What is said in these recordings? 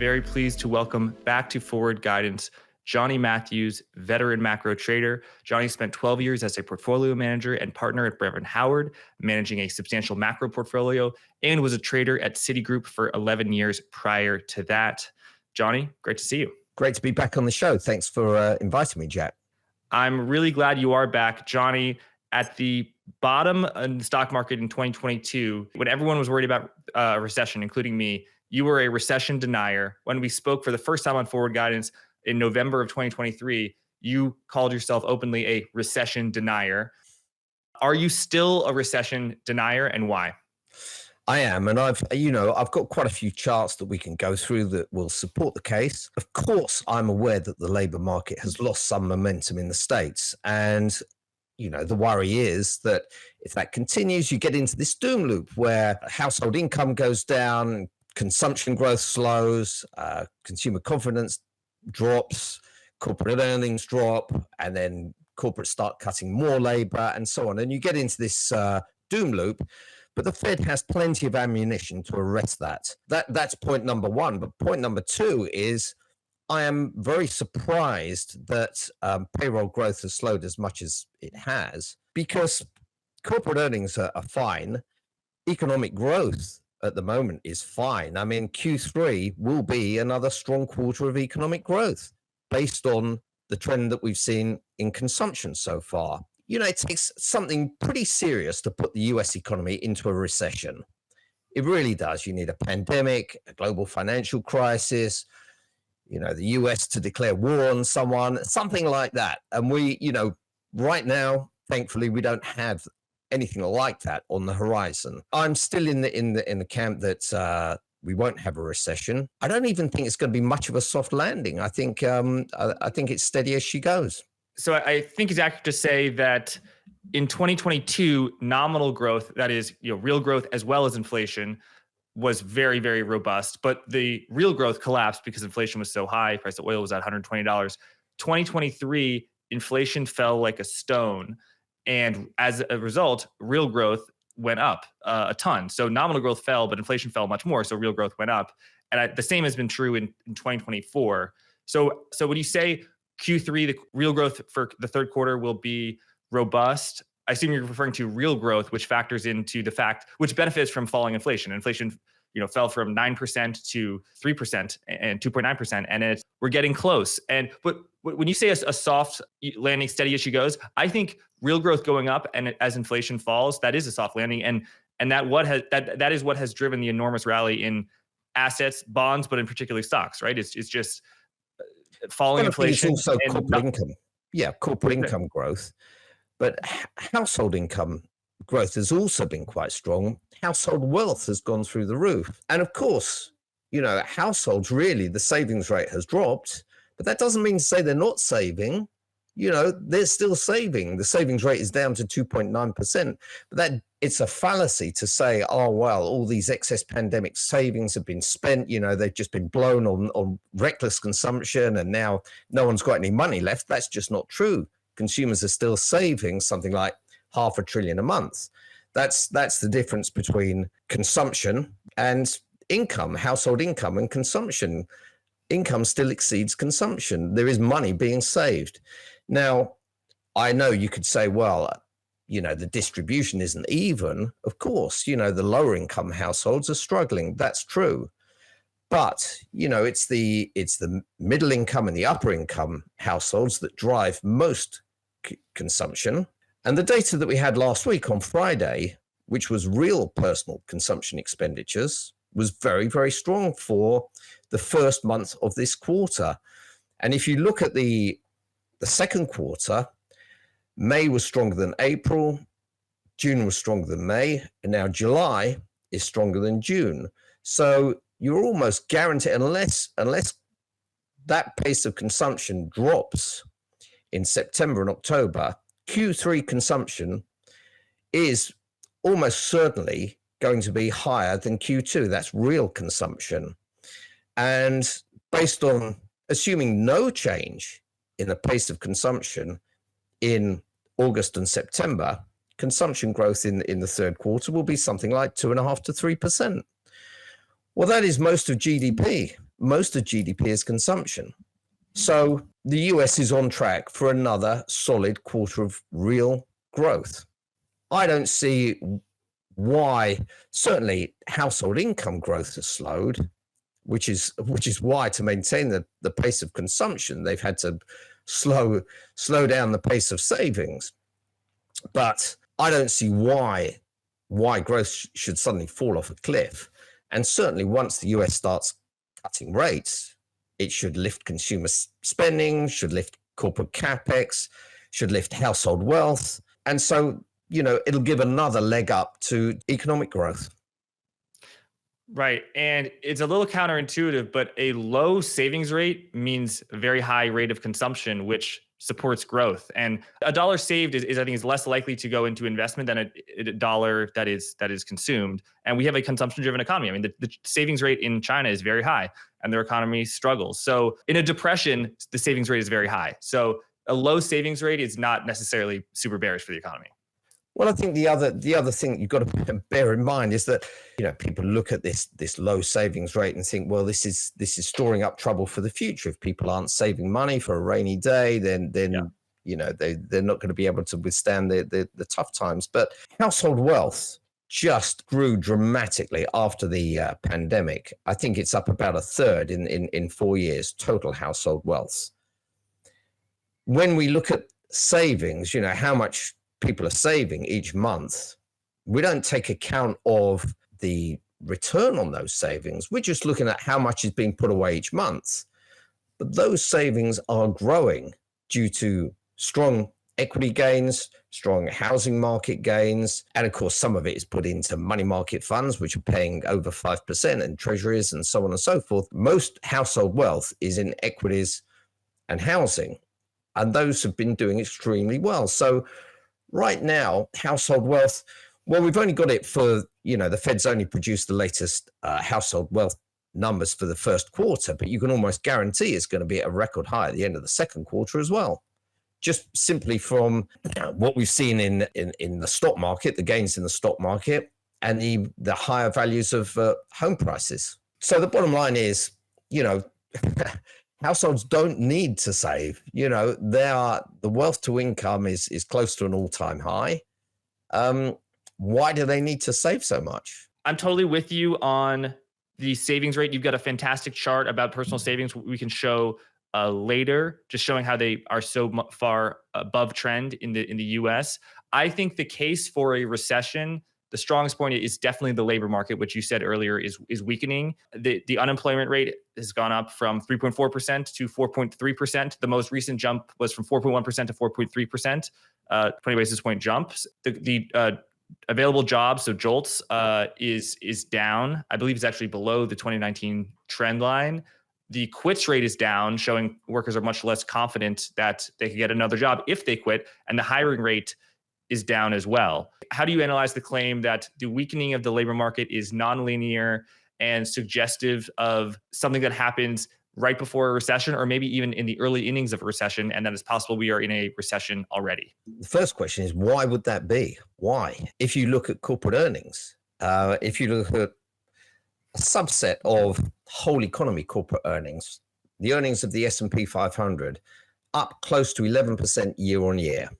very pleased to welcome back to Forward Guidance Jonny Mathews, veteran macro trader. Jonny spent 12 years as a portfolio manager and partner at Brevin Howard, managing a substantial macro portfolio, and was a trader at Citigroup for 11 years prior to that. Jonny, great to see you. Great to be back on the show. Thanks for inviting me, Jack. I'm really glad you are back. Jonny, at the bottom in the stock market in 2022, when everyone was worried about a recession, including me, you were a recession denier. When we spoke for the first time on Forward Guidance in November of 2023, you called yourself openly a recession denier. Are you still a recession denier, and why? I am, and I've got quite a few charts that we can go through that will support the case. Of course, I'm aware that the labor market has lost some momentum in the States, and the worry is that if that continues, you get into this doom loop where household income goes down, consumption growth slows, consumer confidence drops, corporate earnings drop, and then corporates start cutting more labor and so on. And you get into this doom loop. But the Fed has plenty of ammunition to arrest that. That's point number one. But point number two is I am very surprised that payroll growth has slowed as much as it has, because corporate earnings are fine. Economic growth at the moment is fine. I mean, Q3 will be another strong quarter of economic growth based on the trend that we've seen in consumption so far. It takes something pretty serious to put the US economy into a recession. It really does. You need a pandemic, a global financial crisis, the US to declare war on someone, something like that. And we, right now, thankfully, we don't have anything like that on the horizon. I'm still in the camp that we won't have a recession. I don't even think it's going to be much of a soft landing. I think it's steady as she goes. So I think it's accurate to say that in 2022, nominal growth, that is, real growth as well as inflation, was very, very robust. But the real growth collapsed because inflation was so high. Price of oil was at $120. 2023, inflation fell like a stone. And as a result, real growth went up a ton. So nominal growth fell, but inflation fell much more. So real growth went up. And the same has been true in 2024. So when you say Q3, the real growth for the third quarter will be robust, I assume you're referring to real growth, which factors into the fact, which benefits from falling inflation. Inflation, fell from 9% to 3% and 2.9%, and we're getting close. But when you say a soft landing, steady as she goes, I think real growth going up and as inflation falls, that is a soft landing, and that is what has driven the enormous rally in assets, bonds, but in particular stocks. Right? It's just falling inflation. It's also corporate income. Yeah, corporate income growth. But household income growth has also been quite strong. Household wealth has gone through the roof. And of course, households, really, the savings rate has dropped, but that doesn't mean to say they're not saving. They're still saving. The savings rate is down to 2.9%. But it's a fallacy to say, oh, well, all these excess pandemic savings have been spent. They've just been blown on reckless consumption, and now no one's got any money left. That's just not true. Consumers are still saving something like $500 billion a month. That's the difference between consumption and income, household income and consumption. Income still exceeds consumption. There is money being saved. Now, I know you could say, well, the distribution isn't even. Of course, the lower income households are struggling. That's true. But, it's the middle income and the upper income households that drive most consumption. And the data that we had last week on Friday, which was real personal consumption expenditures, was very, very strong for the first month of this quarter. And if you look at the second quarter, May was stronger than April, June was stronger than May, and now July is stronger than June. So you're almost guaranteed, unless that pace of consumption drops in September and October, Q3 consumption is almost certainly going to be higher than Q2. That's real consumption. And based on assuming no change in the pace of consumption in August and September, consumption growth in the third quarter will be something like 2.5% to 3%. Well, that is most of GDP. most of GDP is consumption. So the US is on track for another solid quarter of real growth. I don't see why. Certainly household income growth has slowed, which is why, to maintain the pace of consumption, they've had to slow down the pace of savings. But I don't see why growth should suddenly fall off a cliff. And certainly once the US starts cutting rates, it should lift consumer spending, should lift corporate capex, should lift household wealth. And so, it'll give another leg up to economic growth. Right. And it's a little counterintuitive, but a low savings rate means a very high rate of consumption, which supports growth. And a dollar saved is I think is less likely to go into investment than a dollar that is consumed. And we have a consumption driven economy. I mean, the savings rate in China is very high and their economy struggles. So in a depression, the savings rate is very high. So a low savings rate is not necessarily super bearish for the economy. Well, I think the other thing you've got to bear in mind is that people look at this low savings rate and think, well, this is storing up trouble for the future. If people aren't saving money for a rainy day, then they're not going to be able to withstand the tough times. But household wealth just grew dramatically after the pandemic. I think it's up about a third in 4 years, total household wealth. When we look at savings, how much people are saving each month, we don't take account of the return on those savings. We're just looking at how much is being put away each month. But those savings are growing due to strong equity gains, strong housing market gains, and of course some of it is put into money market funds, which are paying over 5%, and treasuries and so on and so forth. Most household wealth is in equities and housing, and those have been doing extremely well. So right now, household wealth, well, we've only got it for, the Fed's only produced the latest household wealth numbers for the first quarter, but you can almost guarantee it's going to be at a record high at the end of the second quarter as well. Just simply from what we've seen in the stock market, the gains in the stock market, and the higher values of home prices. So the bottom line is, households don't need to save. The wealth to income is close to an all-time high. Why do they need to save so much? I'm totally with you on the savings rate. You've got a fantastic chart about personal savings we can show later, just showing how they are so far above trend in the US. I think the case for a recession, the strongest point is definitely the labor market, which you said earlier is weakening. The unemployment rate has gone up from 3.4% to 4.3%. The most recent jump was from 4.1% to 4.3%, 20 basis point jumps. The available jobs, so JOLTS, is down. I believe it's actually below the 2019 trend line. The quits rate is down, showing workers are much less confident that they can get another job if they quit. And the hiring rate is down as well. How do you analyze the claim that the weakening of the labor market is nonlinear and suggestive of something that happens right before a recession, or maybe even in the early innings of a recession, and that it's possible we are in a recession already? The first question is, why would that be? Why? If you look at corporate earnings, if you look at a subset of whole economy corporate earnings, the earnings of the S&P 500 up close to 11% year on year.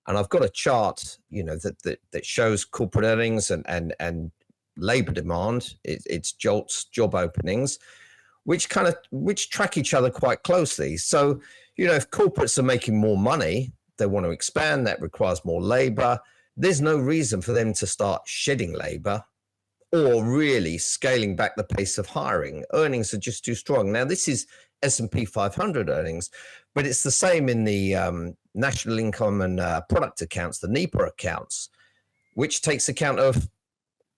And I've got a chart, that shows corporate earnings and labor demand. It's JOLTS, job openings, which track each other quite closely. So, if corporates are making more money, they want to expand, that requires more labor. There's no reason for them to start shedding labor or really scaling back the pace of hiring. Earnings are just too strong. Now, this is S&P 500 earnings, but it's the same in the national income and product accounts, the NEPA accounts, which takes account of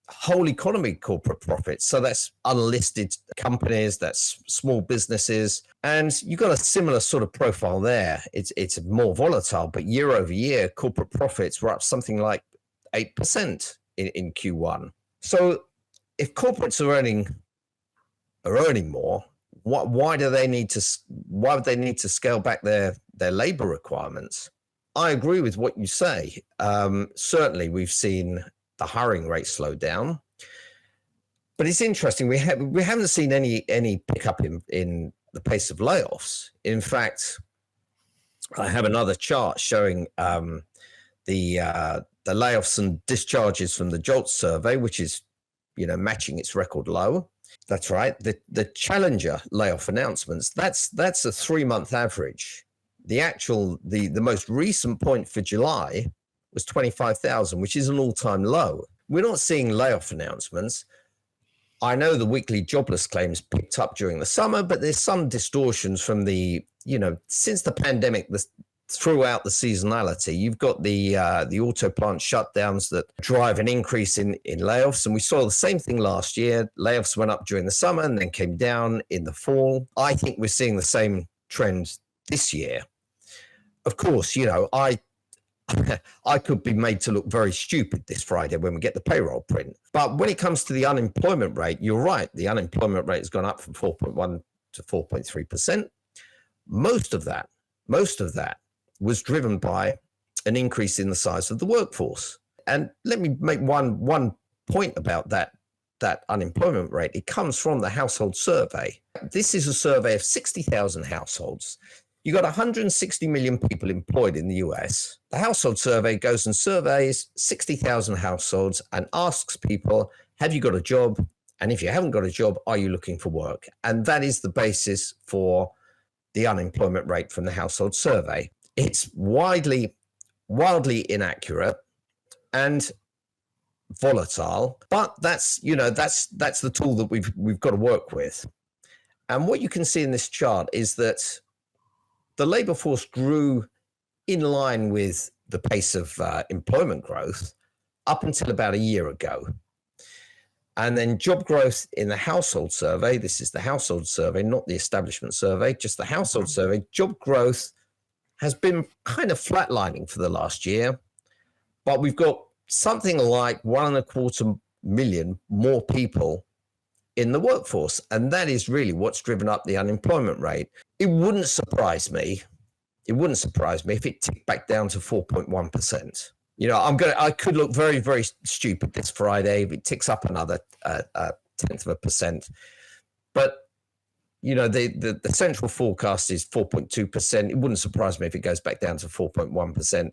whole economy corporate profits. So that's unlisted companies, that's small businesses, and you've got a similar sort of profile there. It's more volatile, but year over year, corporate profits were up something like 8% in Q1. So if corporates are earning more, why would they need to scale back their labor requirements? I agree with what you say. Certainly, we've seen the hiring rate slow down. But it's interesting. We haven't seen any pickup in the pace of layoffs. In fact, I have another chart showing the layoffs and discharges from the JOLTS survey, which is, matching its record low. That's right. The Challenger layoff announcements, that's a 3-month average. The most recent point for July was 25,000, which is an all-time low. We're not seeing layoff announcements. I know the weekly jobless claims picked up during the summer, but there's some distortions from since the pandemic, throughout the seasonality. You've got the auto plant shutdowns that drive an increase in layoffs. And we saw the same thing last year. Layoffs went up during the summer and then came down in the fall. I think we're seeing the same trend this year. Of course, I could be made to look very stupid this Friday when we get the payroll print. But when it comes to the unemployment rate, you're right. The unemployment rate has gone up from 4.1 to 4.3%. Most of that was driven by an increase in the size of the workforce. And let me make one point about that unemployment rate. It comes from the household survey. This is a survey of 60,000 households. You got 160 million people employed in the US. The household survey goes and surveys 60,000 households and asks people, have you got a job? And if you haven't got a job, are you looking for work? And that is the basis for the unemployment rate from the household survey. It's wildly inaccurate and volatile, but that's the tool that we've got to work with. And what you can see in this chart is that the labor force grew in line with the pace of employment growth up until about a year ago. And then job growth in the household survey, this is the household survey, not the establishment survey, just the household survey, job growth has been kind of flatlining for the last year. But we've got something like 1.25 million more people in the workforce. And that is really what's driven up the unemployment rate. It wouldn't surprise me if it ticked back down to 4.1%. I could look very, very stupid this Friday if it ticks up another 0.1%. But, the central forecast is 4.2%. It wouldn't surprise me if it goes back down to 4.1%.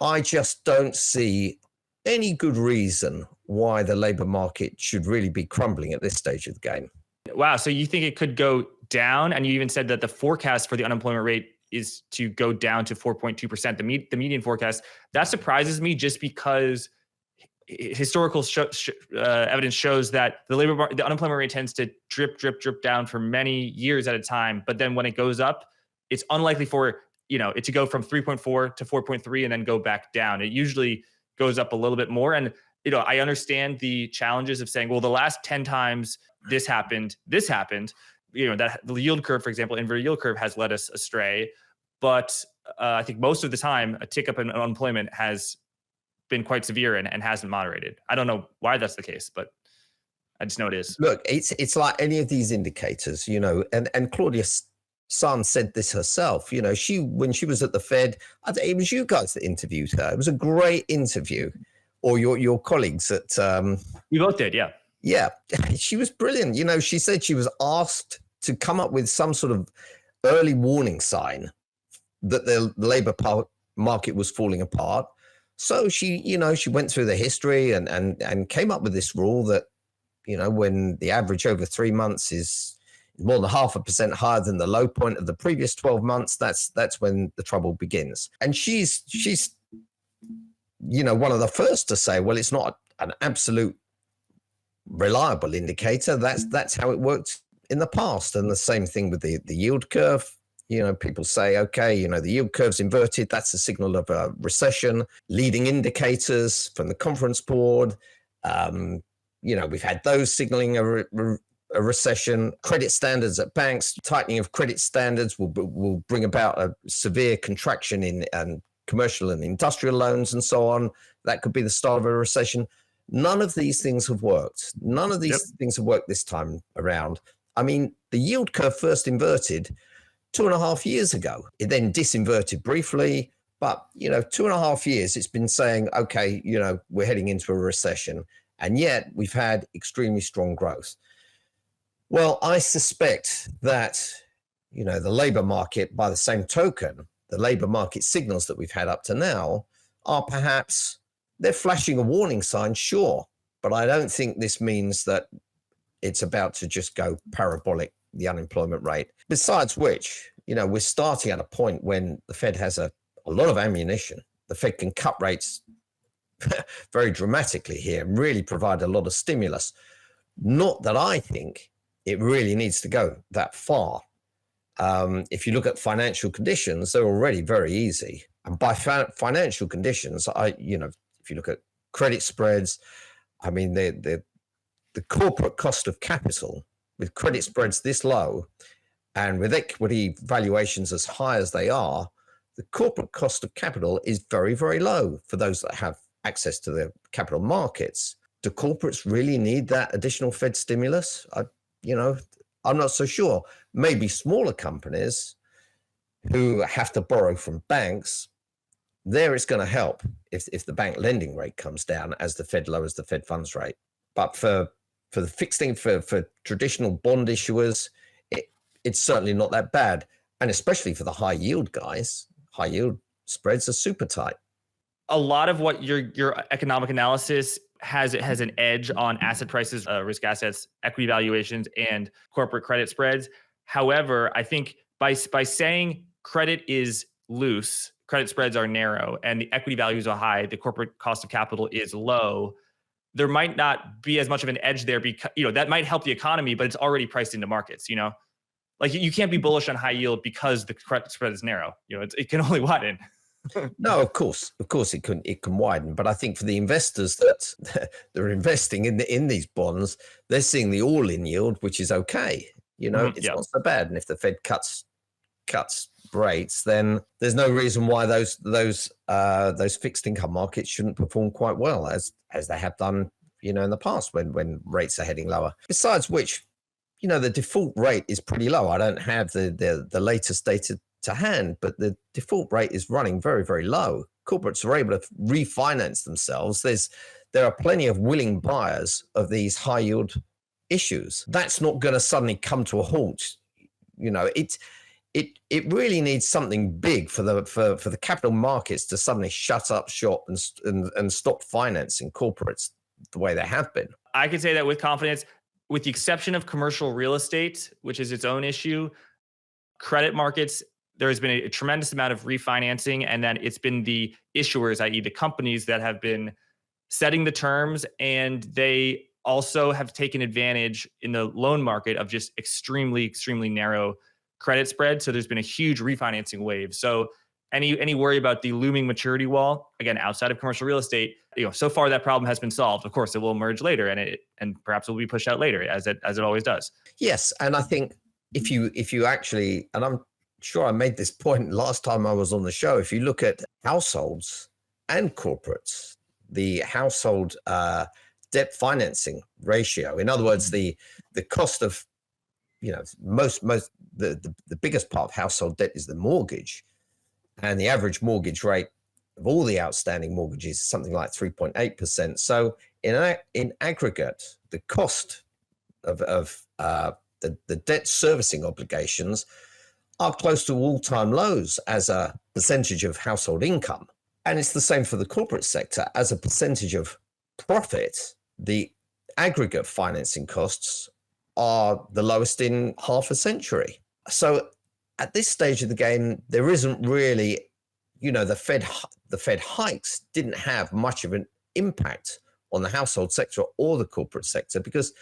I just don't see any good reason why the labor market should really be crumbling at this stage of the game. Wow. So you think it could go down? And you even said that the forecast for the unemployment rate is to go down to 4.2%, the median forecast. That surprises me just because historical evidence shows that the unemployment rate tends to drip down for many years at a time. But then when it goes up, it's unlikely for it to go from 3.4 to 4.3 and then go back down. It usually goes up a little bit more. And I understand the challenges of saying, well, the last 10 times this happened, that the yield curve, for example, inverted yield curve has led us astray. But I think most of the time, a tick up in unemployment has been quite severe and hasn't moderated. I don't know why that's the case, but I just know it is. Look, it's like any of these indicators, and Claudia San said this herself. When she was at the Fed, it was you guys that interviewed her. It was a great interview, or your colleagues at. We both did, yeah. Yeah, she was brilliant. She said she was asked to come up with some sort of early warning sign that the labor market was falling apart. So she went through the history and came up with this rule that, when the average over 3 months is more than 0.5% higher than the low point of the previous 12 months, that's when the trouble begins. And she's one of the first to say, well, it's not an absolute reliable indicator. That's how it worked in the past. And the same thing with the yield curve. People say, okay, the yield curve's inverted. That's a signal of a recession. Leading indicators from the Conference Board, we've had those signaling a recession. Credit standards at banks, tightening of credit standards will bring about a severe contraction in commercial and industrial loans and so on. That could be the start of a recession. None of these things have worked. None of these things have worked this time around. I mean, the yield curve first inverted 2.5 years ago. It then disinverted briefly, but 2.5 years it's been saying, okay, we're heading into a recession. And yet we've had extremely strong growth. Well, I suspect that, the labor market, by the same token, the labor market signals that we've had up to now are perhaps, they're flashing a warning sign, sure. But I don't think this means that it's about to just go parabolic, the unemployment rate. Besides which, we're starting at a point when the Fed has a lot of ammunition. The Fed can cut rates very dramatically here and really provide a lot of stimulus. Not that I think it really needs to go that far. If you look at financial conditions, they're already very easy. And by financial conditions, if you look at credit spreads, I mean, the corporate cost of capital with credit spreads this low and with equity valuations as high as they are, the corporate cost of capital is very, very low for those that have access to the capital markets. Do corporates really need that additional Fed stimulus? I'm not so sure. Maybe smaller companies who have to borrow from banks, there it's going to help if the bank lending rate comes down as the Fed lowers the Fed funds rate. But for the fixed income, for traditional bond issuers, it's certainly not that bad. And especially for the high yield guys, high yield spreads are super tight. A lot of what your economic analysis has an edge on asset prices, risk assets, equity valuations, and corporate credit spreads. However, I think by saying credit is loose, credit spreads are narrow, and the equity values are high, the corporate cost of capital is low, there might not be as much of an edge there because, that might help the economy, but it's already priced into markets, Like you can't be bullish on high yield because the credit spread is narrow. It can only widen. No, of course it can widen. But I think for the investors that they're investing in these bonds, they're seeing the all-in yield, which is okay. It's not so bad. And if the Fed cuts rates, then there's no reason why those fixed income markets shouldn't perform quite well as they have done, in the past when rates are heading lower. Besides which, the default rate is pretty low. I don't have the latest data to hand, but the default rate is running very, very low. Corporates are able to refinance themselves. There are plenty of willing buyers of these high yield issues. That's not going to suddenly come to a halt. It really needs something big for the capital markets to suddenly shut up shop and stop financing corporates the way they have been. I can say that with confidence, with the exception of commercial real estate, which is its own issue, credit markets, there has been a tremendous amount of refinancing, and then it's been the issuers, i.e. the companies, that have been setting the terms, and they also have taken advantage in the loan market of just extremely, extremely narrow credit spread. So there's been a huge refinancing wave. So any worry about the looming maturity wall, again, outside of commercial real estate, so far that problem has been solved. Of course, it will emerge later, and perhaps it will be pushed out later, as it always does. Yes, and I think if you actually, and I'm sure I made this point last time I was on the show, if you look at households and corporates, the household debt financing ratio, in other words, the cost of, the biggest part of household debt is the mortgage, and the average mortgage rate of all the outstanding mortgages is something like 3.8%. So in aggregate, the cost of the debt servicing obligations are close to all-time lows as a percentage of household income. And it's the same for the corporate sector. As a percentage of profit, the aggregate financing costs are the lowest in half a century. So at this stage of the game, there isn't really, the Fed hikes didn't have much of an impact on the household sector or the corporate sector because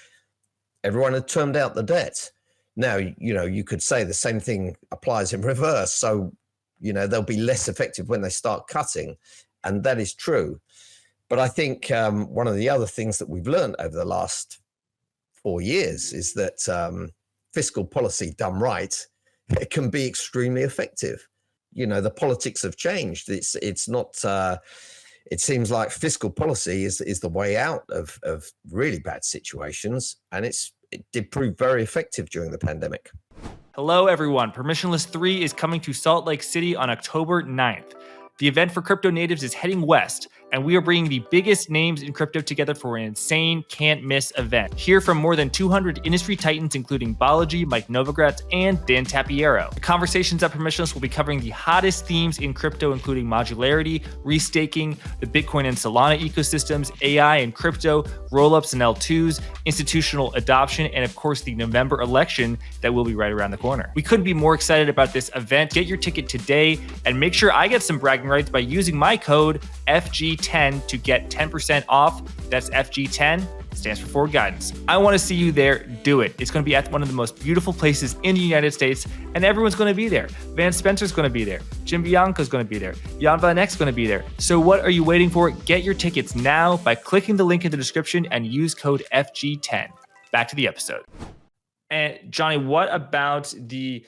everyone had termed out the debt. Now, you could say the same thing applies in reverse. So, they'll be less effective when they start cutting. And that is true. But I think one of the other things that we've learned over the last 4 years is that fiscal policy done right, it can be extremely effective. The politics have changed. It's not, it seems like fiscal policy is the way out of really bad situations. And it did prove very effective during the pandemic. Hello, everyone. Permissionless 3 is coming to Salt Lake City on October 9th. The event for crypto natives is heading west, and we are bringing the biggest names in crypto together for an insane, can't-miss event. Hear from more than 200 industry titans, including Balaji, Mike Novogratz, and Dan Tapiero. The conversations at Permissionless will be covering the hottest themes in crypto, including modularity, restaking, the Bitcoin and Solana ecosystems, AI and crypto, rollups and L2s, institutional adoption, and of course the November election that will be right around the corner. We couldn't be more excited about this event. Get your ticket today and make sure I get some bragging rights by using my code FG10 to get 10% off. That's FG10. Stands for Forward Guidance. I want to see you there. Do it. It's going to be at one of the most beautiful places in the United States, and everyone's going to be there. Van Spencer's going to be there. Jim Bianco's going to be there. Jan Van Eck's going to be there. So what are you waiting for? Get your tickets now by clicking the link in the description and use code FG10. Back to the episode. And Jonny, what about the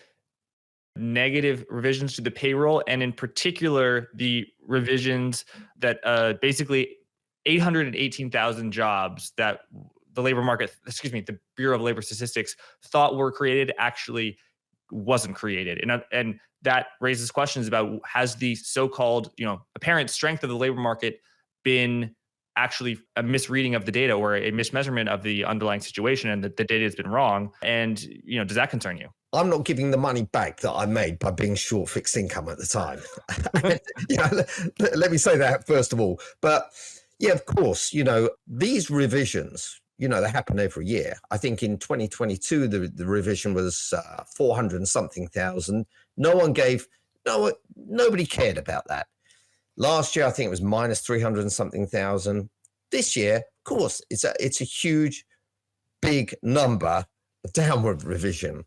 negative revisions to the payroll, and in particular, the revisions that basically 818,000 jobs that the the Bureau of Labor Statistics thought were created actually wasn't created. And that raises questions about, has the so-called, apparent strength of the labor market been actually a misreading of the data or a mismeasurement of the underlying situation, and that the data has been wrong? And, does that concern you? I'm not giving the money back that I made by being short fixed income at the time. Let me say that first of all. But yeah, of course, these revisions, they happen every year. I think in 2022, the revision was 400 and something thousand. Nobody cared about that. Last year, I think it was minus 300 and something thousand. This year, of course, it's a huge, big number, a downward revision.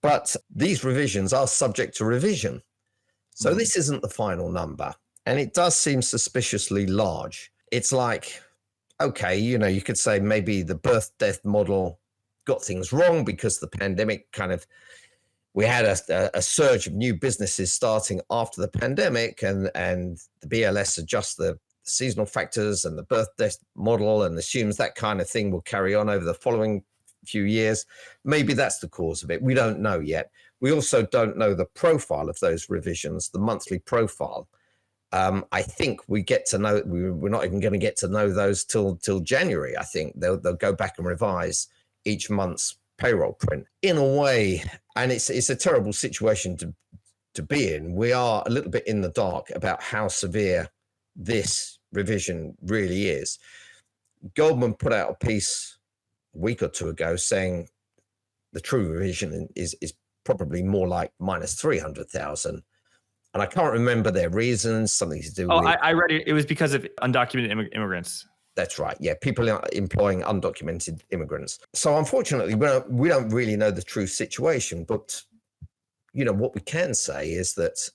But these revisions are subject to revision. So this isn't the final number. And it does seem suspiciously large. It's like, okay, you could say maybe the birth-death model got things wrong because the pandemic we had a surge of new businesses starting after the pandemic, and the BLS adjusts the seasonal factors and the birth-death model and assumes that kind of thing will carry on over the following few years. Maybe that's the cause of it. We don't know yet. We also don't know the profile of those revisions, the monthly profile. I think we get to know, we're not even going to get to know those till January. I think they'll go back and revise each month's payroll print in a way. And it's a terrible situation to be in. We are a little bit in the dark about how severe this revision really is. Goldman put out a piece a week or two ago saying the true revision is probably more like minus 300,000. And I can't remember their reasons, something to do with... I read it. It was because of undocumented immigrants. That's right. Yeah, people are employing undocumented immigrants. So unfortunately, we don't really know the true situation. But, what we can say is that,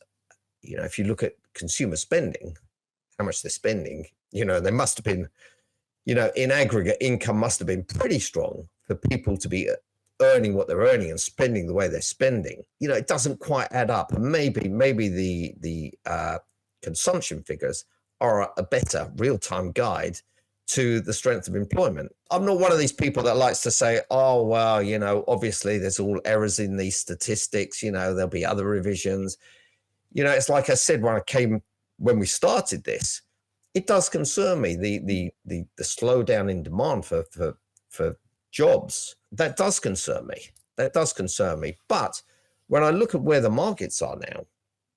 if you look at consumer spending, how much they're spending, they must have been, in aggregate, income must have been pretty strong for people to be earning what they're earning and spending the way they're spending. It doesn't quite add up. And maybe the consumption figures are a better real-time guide to the strength of employment. I'm not one of these people that likes to say, oh, well, obviously there's all errors in these statistics, there'll be other revisions. It's like I said when we started this, it does concern me, the slowdown in demand for jobs. That does concern me. But when I look at where the markets are now,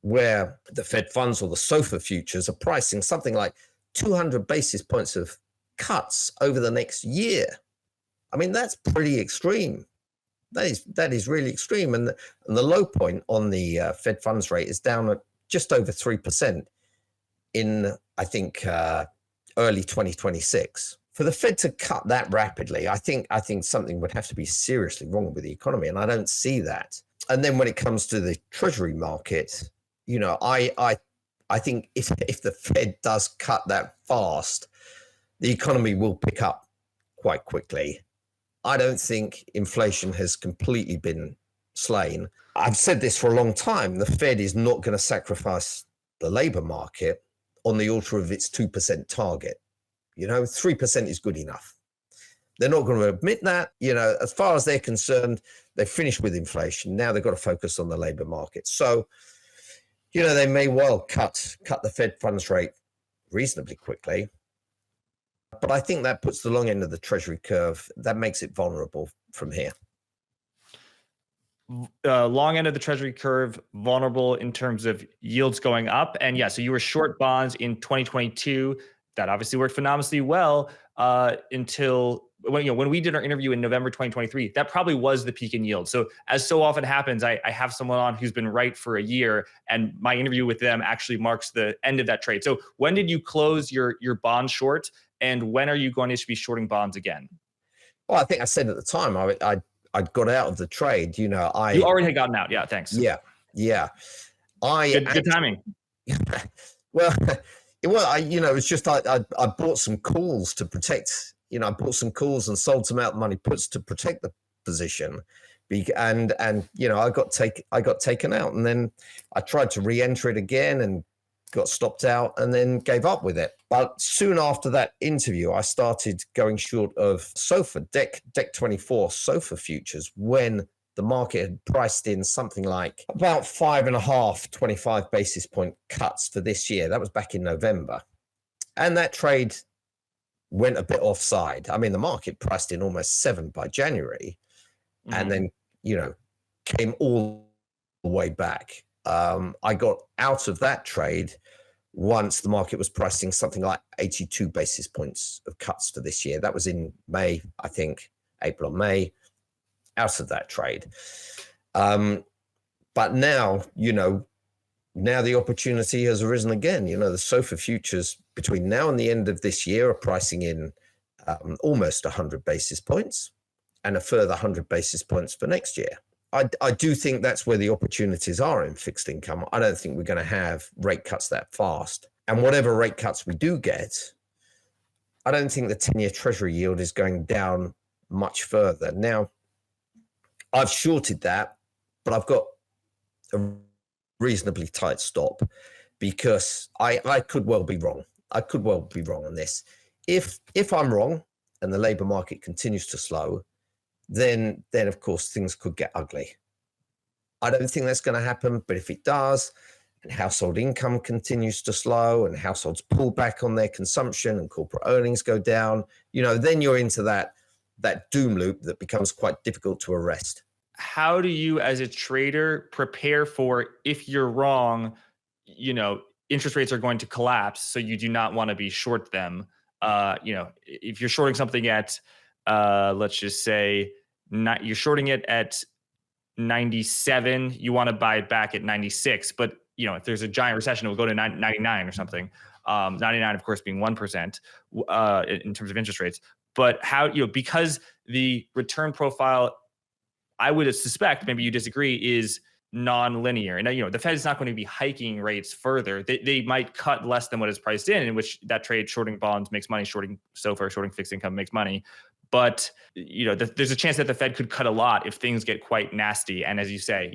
where the Fed funds or the SOFR futures are pricing something like 200 basis points of cuts over the next year, I mean, that's pretty extreme. That is really extreme. And the low point on the Fed funds rate is down at just over 3% in, I think, early 2026. For the Fed to cut that rapidly, I think something would have to be seriously wrong with the economy, and I don't see that. And then when it comes to the Treasury market, I think if the Fed does cut that fast, the economy will pick up quite quickly. I don't think inflation has completely been slain. I've said this for a long time. The Fed is not going to sacrifice the labor market on the altar of its 2% target. 3% is good enough. They're not going to admit that. As far as they're concerned, they've finished with inflation. Now they've got to focus on the labor market. So, they may well cut the Fed funds rate reasonably quickly. But I think that puts the long end of the Treasury curve, that makes it vulnerable from here. Long end of the Treasury curve vulnerable in terms of yields going up. And yeah, so you were short bonds in 2022. That obviously worked phenomenally well until when we did our interview in November 2023. That probably was the peak in yield. So as so often happens, I have someone on who's been right for a year, and my interview with them actually marks the end of that trade. So when did you close your bond short, and when are you going to be shorting bonds again? Well, I think I said at the time I got out of the trade. You already had gotten out. Yeah, thanks. Yeah. Good timing. Well, it's just I bought some calls to protect. I bought some calls and sold some out the money puts to protect the position, and I got taken out, and then I tried to re-enter it again and got stopped out, and then gave up with it. But soon after that interview, I started going short of SOFR, Dec 24 SOFR futures, when the market had priced in something like about 5.5 25 basis point cuts for this year. That was back in November. And that trade went a bit offside. I mean, the market priced in almost 7 by January, and then, came all the way back. I got out of that trade once the market was pricing something like 82 basis points of cuts for this year. That was in May, I think, April or May, out of that trade. But now, now the opportunity has arisen again. The SOFR futures between now and the end of this year are pricing in almost 100 basis points and a further 100 basis points for next year. I do think that's where the opportunities are in fixed income. I don't think we're going to have rate cuts that fast. And whatever rate cuts we do get, I don't think the 10-year Treasury yield is going down much further. Now, I've shorted that, but I've got a reasonably tight stop because I could well be wrong. I could well be wrong on this. If I'm wrong and the labor market continues to slow, then of course things could get ugly. I don't think that's going to happen, but if it does, and household income continues to slow and households pull back on their consumption and corporate earnings go down, then you're into that doom loop that becomes quite difficult to arrest. How do you as a trader prepare for, if you're wrong, interest rates are going to collapse, so you do not want to be short them? If you're shorting something at let's just say you're shorting it at 97, you want to buy it back at 96. But if there's a giant recession, it will go to 99 or something. 99, of course, being 1% in terms of interest rates. But how, because the return profile, I would suspect, maybe you disagree, is non-linear. And the Fed is not going to be hiking rates further. They might cut less than what is priced in which that trade, shorting bonds makes money, shorting SOFR, shorting fixed income makes money. But there's a chance that the Fed could cut a lot if things get quite nasty. And as you say,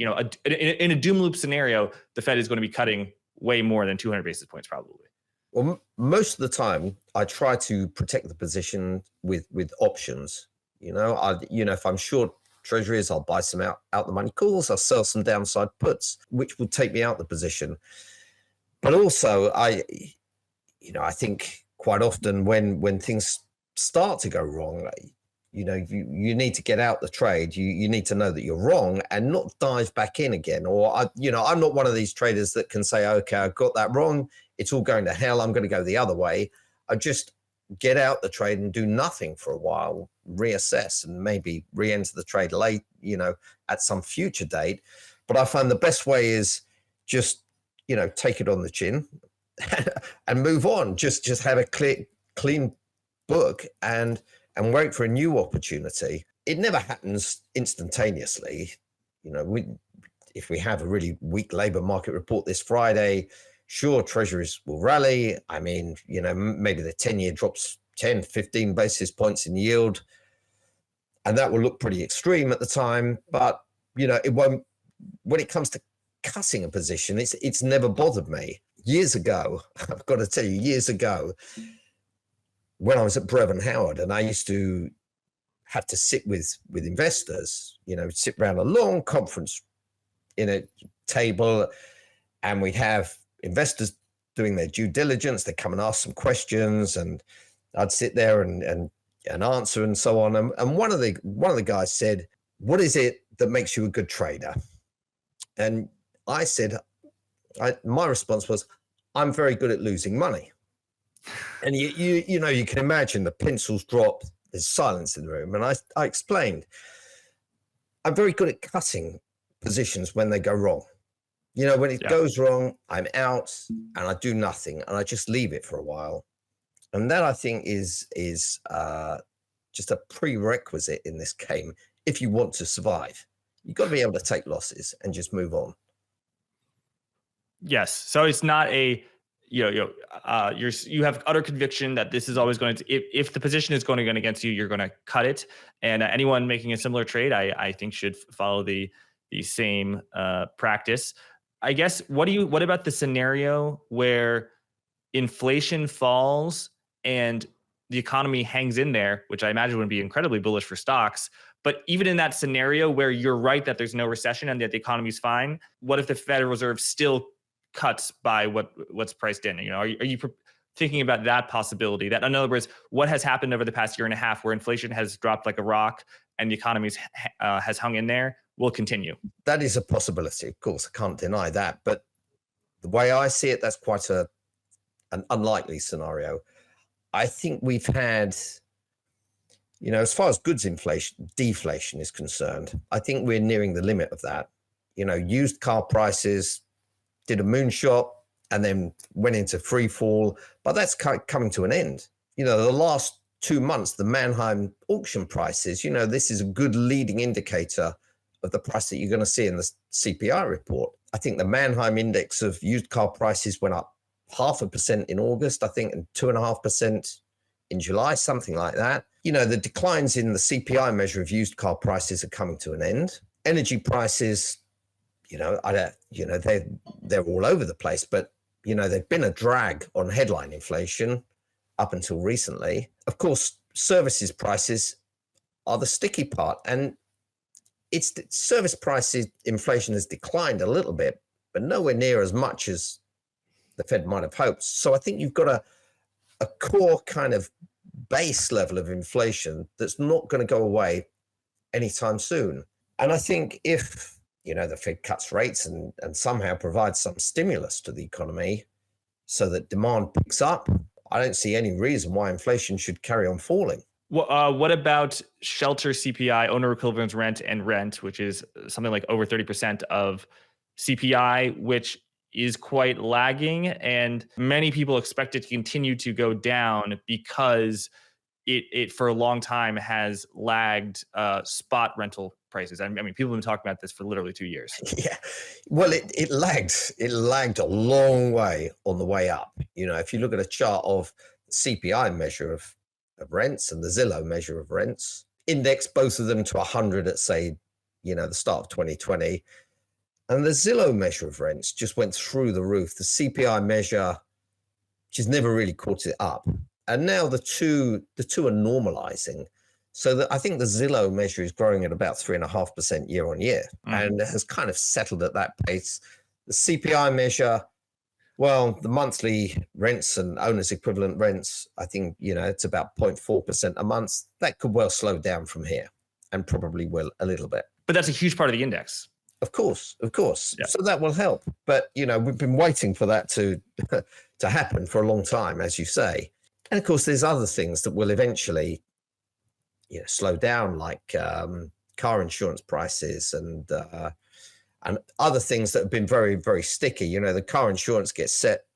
in a doom loop scenario, the Fed is going to be cutting way more than 200 basis points probably. Well, most of the time, I try to protect the position with options. If I'm short treasuries, I'll buy some out the money calls. I'll sell some downside puts, which will take me out the position. But also, I think quite often when things start to go wrong, you need to get out the trade. You need to know that you're wrong and not dive back in again. Or I'm not one of these traders that can say, okay, I got that wrong, it's all going to hell, I'm going to go the other way. I just get out the trade and do nothing for a while, reassess, and maybe re-enter the trade late, at some future date. But I find the best way is just, take it on the chin and move on. Just have a clean book and wait for a new opportunity. It never happens instantaneously. If we have a really weak labor market report this Friday, sure, treasuries will rally. I mean, maybe the 10-year drops 10, 15 basis points in yield, and that will look pretty extreme at the time. But, it won't, when it comes to cutting a position, it's never bothered me. Years ago, I've got to tell you, years ago, when I was at Brevan Howard, and I used to have to sit with investors, sit around a long conference in a table, and we'd have investors doing their due diligence. They'd come and ask some questions, and I'd sit there and answer and so on. And one of the guys said, "What is it that makes you a good trader?" And I said, my response was, "I'm very good at losing money." And you can imagine the pencils drop. There's silence in the room, and I explained, I'm very good at cutting positions when they go wrong. When it goes wrong, I'm out and I do nothing and I just leave it for a while. And that, I think, is just a prerequisite in this game. If you want to survive, you've got to be able to take losses and just move on. Yes. So it's not a, you have utter conviction that this is always going to, if the position is going against you, you're going to cut it. And anyone making a similar trade, I think, should follow the same practice. I guess, what about the scenario where inflation falls and the economy hangs in there, which I imagine would be incredibly bullish for stocks. But even in that scenario where you're right that there's no recession and that the economy's fine, what if the Federal Reserve still cuts by what's priced in? Are you thinking about that possibility? That, in other words, what has happened over the past year and a half, where inflation has dropped like a rock and the economy has hung in there, will continue? That is a possibility, of course. I can't deny that. But the way I see it, that's quite an unlikely scenario. I think we've had, as far as goods deflation is concerned, I think we're nearing the limit of that. Used car prices did a moonshot and then went into free fall, but that's coming to an end. The last 2 months, the Mannheim auction prices, this is a good leading indicator of the price that you're going to see in the CPI report. I think the Mannheim index of used car prices went up 0.5% in August, I think, and 2.5% in July, something like that. The declines in the CPI measure of used car prices are coming to an end. Energy prices, they're all over the place, but they've been a drag on headline inflation up until recently. Of course, services prices are the sticky part, and it's service prices inflation has declined a little bit, but nowhere near as much as the Fed might have hoped. So I think you've got a core kind of base level of inflation that's not going to go away anytime soon. And I think if, the Fed cuts rates and somehow provides some stimulus to the economy so that demand picks up, I don't see any reason why inflation should carry on falling. What about shelter CPI, owner equivalent rent, which is something like over 30% of CPI, which is quite lagging, and many people expect it to continue to go down because it for a long time has lagged spot rental prices. I mean, people have been talking about this for literally 2 years. Yeah, well, it lagged a long way on the way up. If you look at a chart of the CPI measure of rents and the Zillow measure of rents, index both of them to 100 at, say, the start of 2020. And the Zillow measure of rents just went through the roof. The CPI measure just never really caught it up. And now the two are normalizing. So that I think the Zillow measure is growing at about 3.5% year on year, and has kind of settled at that pace. The CPI measure, well, the monthly rents and owners equivalent rents, I think, it's about 0.4% a month. That could well slow down from here, and probably will a little bit. But that's a huge part of the index. Of course. Yeah. So that will help. But, we've been waiting for that to happen for a long time, as you say. And of course, there's other things that will eventually, slow down, like car insurance prices and other things that have been very, very sticky. The car insurance prices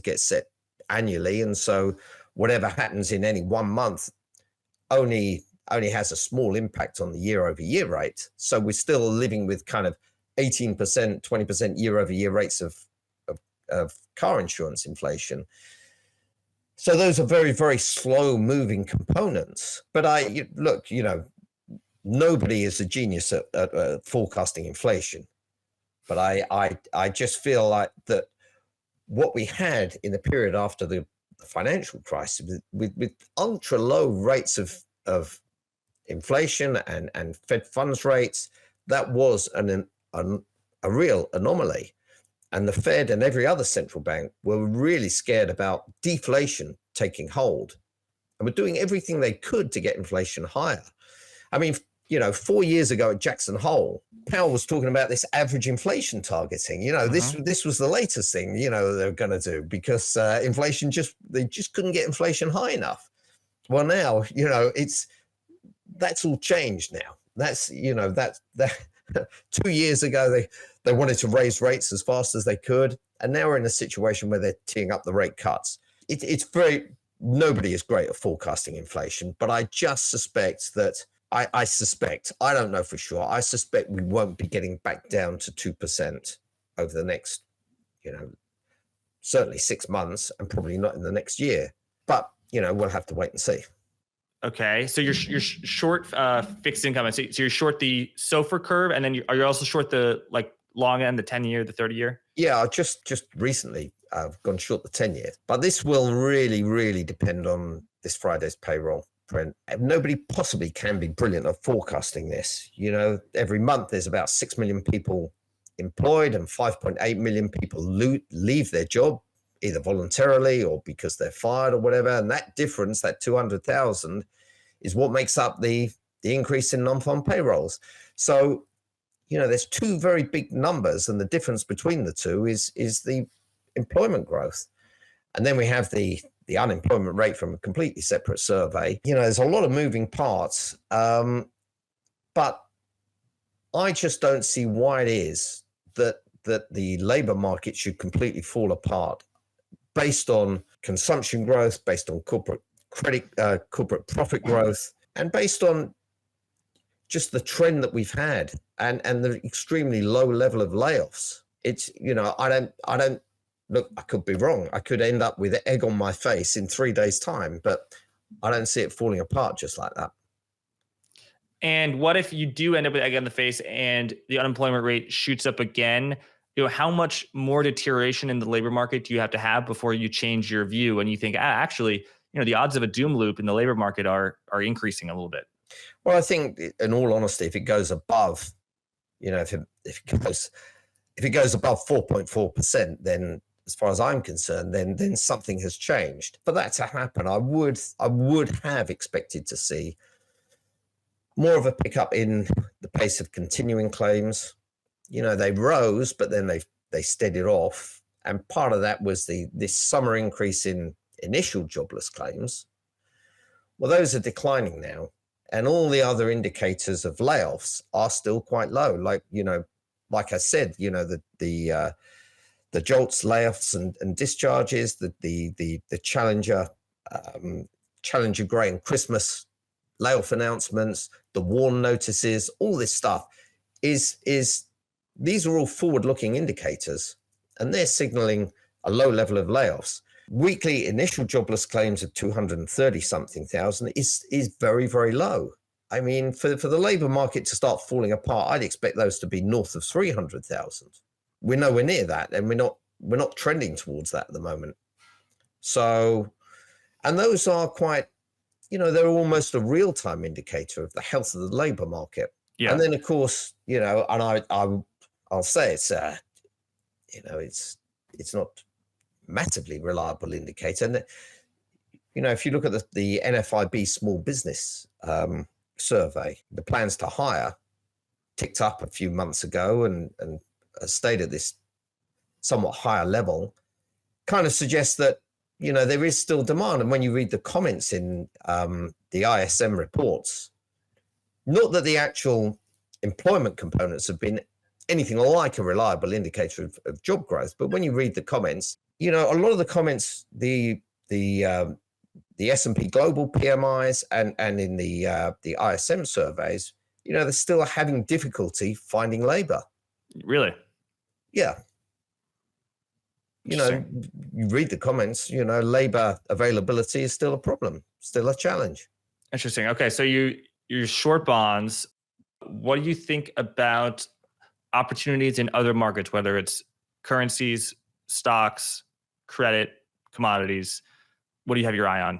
get set annually. And so whatever happens in any 1 month only has a small impact on the year-over-year rate. So we're still living with kind of 18%, 20% year-over-year rates of car insurance inflation. So those are very, very slow-moving components. But look, nobody is a genius at forecasting inflation. But I just feel like that what we had in the period after the financial crisis, with ultra-low rates of inflation and Fed funds rates, that was a real anomaly. And the Fed and every other central bank were really scared about deflation taking hold, and were doing everything they could to get inflation higher. I mean, 4 years ago at Jackson Hole, Powell was talking about this average inflation targeting. This was the latest thing, they were going to do, because inflation they just couldn't get inflation high enough. Well, now, that's all changed now. That's, that 2 years ago, they wanted to raise rates as fast as they could. And now we're in a situation where they're teeing up the rate cuts. Nobody is great at forecasting inflation, but I just suspect that, I don't know for sure, I suspect we won't be getting back down to 2% over the next, certainly 6 months, and probably not in the next year. But, we'll have to wait and see. Okay, so you're short fixed income, so you're short the SOFR curve, and then are you also short the long end, the 10-year, the 30-year? Yeah, I just recently I've gone short the 10-year, but this will really, really depend on this Friday's payroll print. Nobody possibly can be brilliant at forecasting this. Every month there's about 6 million people employed, and 5.8 million people leave their job, either voluntarily or because they're fired or whatever. And that difference, that 200,000, is what makes up the increase in non-farm payrolls. So, there's two very big numbers, and the difference between the two is the employment growth. And then we have the unemployment rate from a completely separate survey. There's a lot of moving parts, but I just don't see why it is that the labor market should completely fall apart based on consumption growth, based on corporate profit growth, and based on just the trend that we've had and the extremely low level of layoffs. It's, I don't look, I could be wrong. I could end up with egg on my face in 3 days' time, but I don't see it falling apart just like that. And what if you do end up with egg on the face and the unemployment rate shoots up again? How much more deterioration in the labor market do you have to have before you change your view and you think, actually, the odds of a doom loop in the labor market are increasing a little bit? Well, I think, in all honesty, if it goes above, if it goes above 4.4%, then, as far as I'm concerned, then something has changed. For that to happen, I would have expected to see more of a pickup in the pace of continuing claims. They rose, but then they steadied off, and part of that was this summer increase in initial jobless claims. Well, those are declining now, and all the other indicators of layoffs are still quite low. Like I said, the JOLTS layoffs and discharges, the Challenger Gray and Christmas layoff announcements, the WARN notices, all this stuff these are all forward-looking indicators, and they're signaling a low level of layoffs. Weekly initial jobless claims of 230-something thousand is very, very low. I mean, for the labor market to start falling apart, I'd expect those to be north of 300,000. We're nowhere near that, and we're not trending towards that at the moment. So, and those are quite, they're almost a real-time indicator of the health of the labor market. Yeah. And then, of course, and I'll say it's not massively reliable indicator. And if you look at the NFIB small business survey, the plans to hire ticked up a few months ago and stayed at this somewhat higher level, kind of suggests that there is still demand. And when you read the comments in the ISM reports, not that the actual employment components have been anything like a reliable indicator of job growth, but when you read the comments, a lot of the comments, the S&P Global PMIs and in the ISM surveys, they're still having difficulty finding labor. Really? Yeah. You read the comments, labor availability is still a problem, still a challenge. Interesting. Okay, so you're short bonds. What do you think about opportunities in other markets, whether it's currencies, stocks, credit, commodities? What do you have your eye on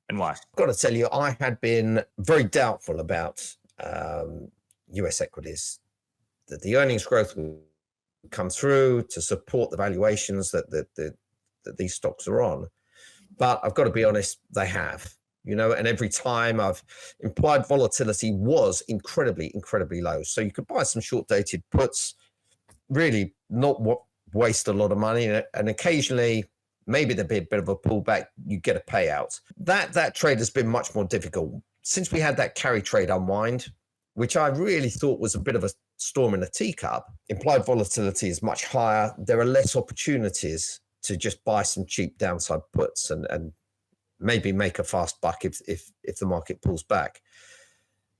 and why? I've got to tell you, I had been very doubtful about US equities, that the earnings growth come through to support the valuations that these stocks are on. But I've got to be honest, they have. And every time implied volatility was incredibly, incredibly low. So you could buy some short-dated puts, really not waste a lot of money, and occasionally maybe there'd be a bit of a pullback, you get a payout. That trade has been much more difficult since we had that carry trade unwind, which I really thought was a bit of a storm in a teacup. Implied volatility is much higher. There are less opportunities to just buy some cheap downside puts and maybe make a fast buck if the market pulls back.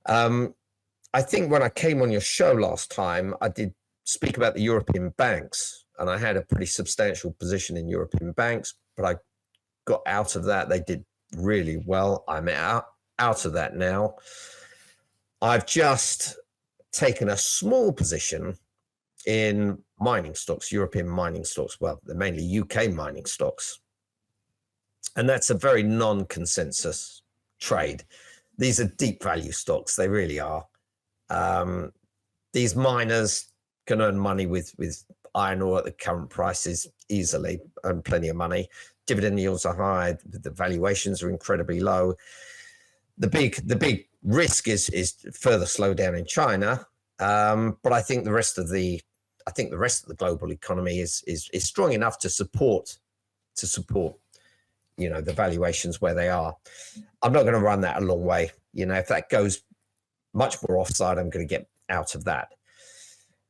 I think when I came on your show last time, I did speak about the European banks, and I had a pretty substantial position in European banks, but I got out of that. They did really well. I'm out of that now. I've just taken a small position in mining stocks, European mining stocks. Well, they're mainly UK mining stocks. And that's a very non-consensus trade. These are deep value stocks. They really are. These miners can earn money with iron ore at the current prices easily, earn plenty of money. Dividend yields are high. The valuations are incredibly low. The big risk is further slowdown in China. But I think the rest of the global economy is strong enough to support the valuations where they are. I'm not going to run that a long way. If that goes much more offside, I'm going to get out of that.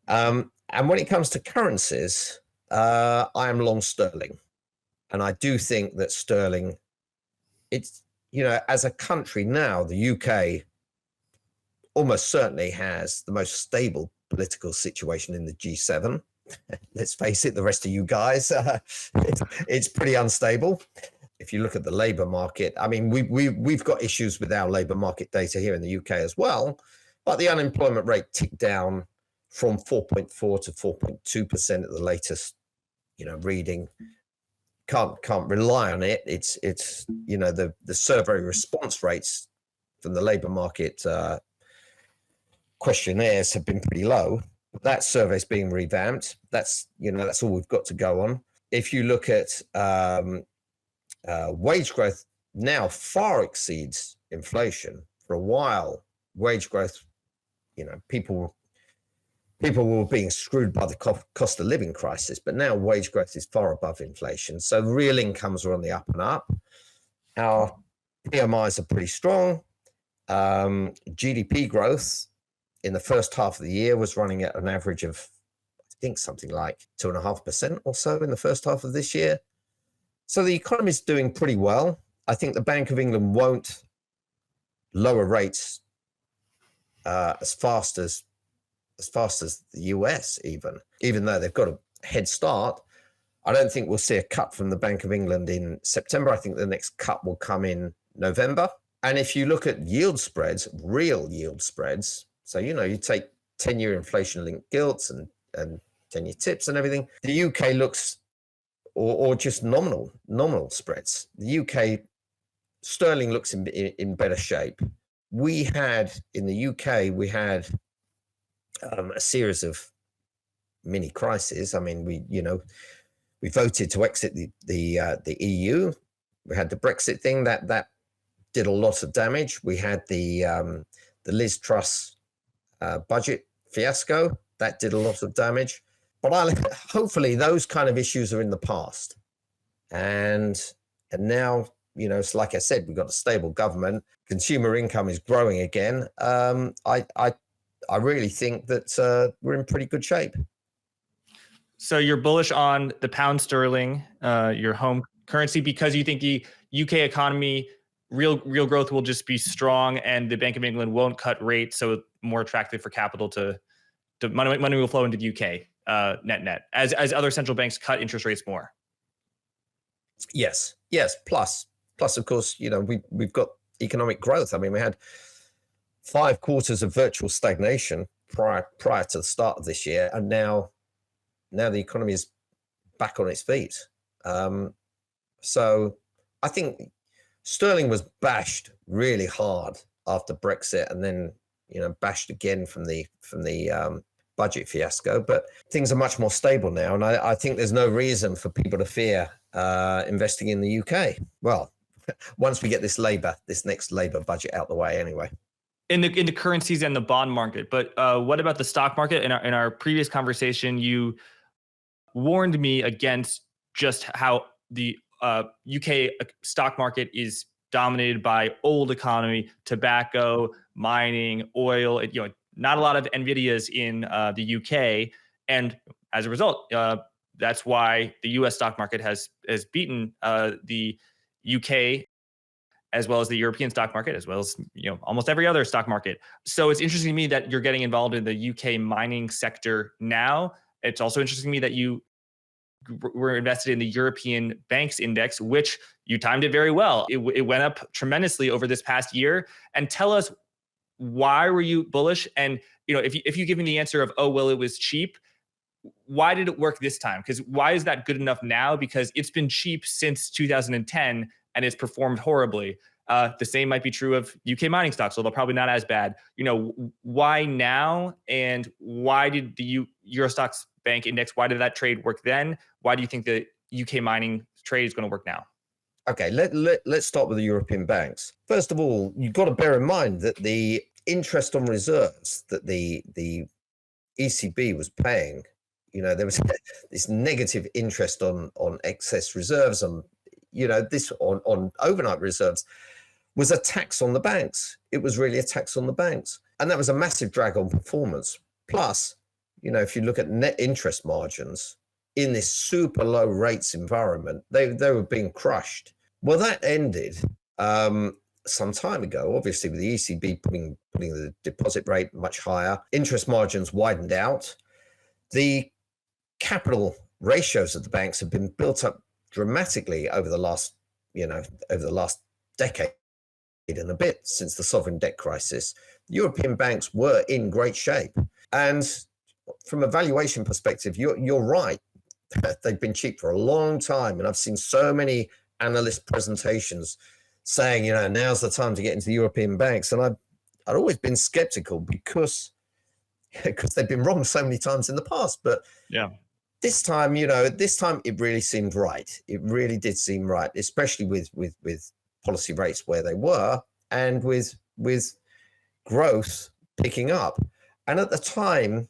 And when it comes to currencies, I am long sterling, and I do think that sterling, it's as a country now, the UK almost certainly has the most stable political situation in the G7. Let's face it, the rest of you guys, it's pretty unstable. If you look at the labour market, I mean, we've got issues with our labour market data here in the UK as well, but the unemployment rate ticked down from 4.4 to 4.2% at the latest, reading. Can't rely on it. It's the survey response rates from the labour market questionnaires have been pretty low. That survey's being revamped. That's all we've got to go on. If you look at wage growth, now far exceeds inflation. For a while, wage growth, people were being screwed by the cost of living crisis, but now wage growth is far above inflation. So real incomes are on the up and up. Our PMIs are pretty strong. GDP growth in the first half of the year was running at an average of, I think, something like 2.5% or so in the first half of this year. So the economy is doing pretty well. I think the Bank of England won't lower rates as fast as the US, even though they've got a head start. I don't think we'll see a cut from the Bank of England in September. I think the next cut will come in November. And if you look at yield spreads, real yield spreads, so you take 10-year inflation-linked gilts and 10-year tips and everything, the UK looks, or just nominal spreads. The UK sterling looks in better shape. In the UK, we had a series of mini crises. I mean, we voted to exit the EU. We had the Brexit thing that did a lot of damage. We had the Liz Truss budget fiasco that did a lot of damage. But hopefully those kind of issues are in the past, and now it's like I said, we've got a stable government. Consumer income is growing again. I really think that we're in pretty good shape. So you're bullish on the pound sterling, your home currency, because you think the UK economy, real growth will just be strong, and the Bank of England won't cut rates, so more attractive for capital to money will flow into the UK net as other central banks cut interest rates more. Yes. Plus of course, we've got economic growth. I mean, we had 5 quarters of virtual stagnation prior to the start of this year, and now the economy is back on its feet. So I think sterling was bashed really hard after Brexit, and then bashed again from the budget fiasco, but things are much more stable now. And I think there's no reason for people to fear investing in the UK. Well, once we get this next Labour budget out the way anyway. In the currencies and the bond market. But what about the stock market? In our previous conversation, you warned me against just how the UK stock market is dominated by old economy, tobacco, mining, oil. Not a lot of Nvidias in the UK, and as a result, that's why the US stock market has beaten the UK as well as the European stock market, as well as almost every other stock market. So it's interesting to me that you're getting involved in the UK mining sector now. It's also interesting to me that you were invested in the European Banks Index, which you timed it very well. It went up tremendously over this past year. And tell us, why were you bullish? And if you give me the answer of, oh, well, it was cheap, why did it work this time? Because why is that good enough now? Because it's been cheap since 2010 and it's performed horribly. The same might be true of UK mining stocks, although probably not as bad. Why now? And why did the Eurostoxx Bank Index, why did that trade work then? Why do you think the UK mining trade is going to work now? Okay, let's start with the European banks. First of all, you've got to bear in mind that the interest on reserves that the ECB was paying, there was this negative interest on excess reserves, this on overnight reserves, was a tax on the banks. It was really a tax on the banks. And that was a massive drag on performance. Plus, if you look at net interest margins in this super low rates environment, they were being crushed. Well, that ended some time ago, obviously, with the ECB putting the deposit rate much higher. Interest margins widened out. The capital ratios of the banks have been built up dramatically over the last decade and a bit since the sovereign debt crisis. European banks were in great shape. And from a valuation perspective, you're right. They've been cheap for a long time. And I've seen so many analyst presentations saying, now's the time to get into the European banks. And I'd always been skeptical because they've been wrong so many times in the past. But yeah, this time it really seemed right. It really did seem right, especially with policy rates where they were and with growth picking up. And at the time,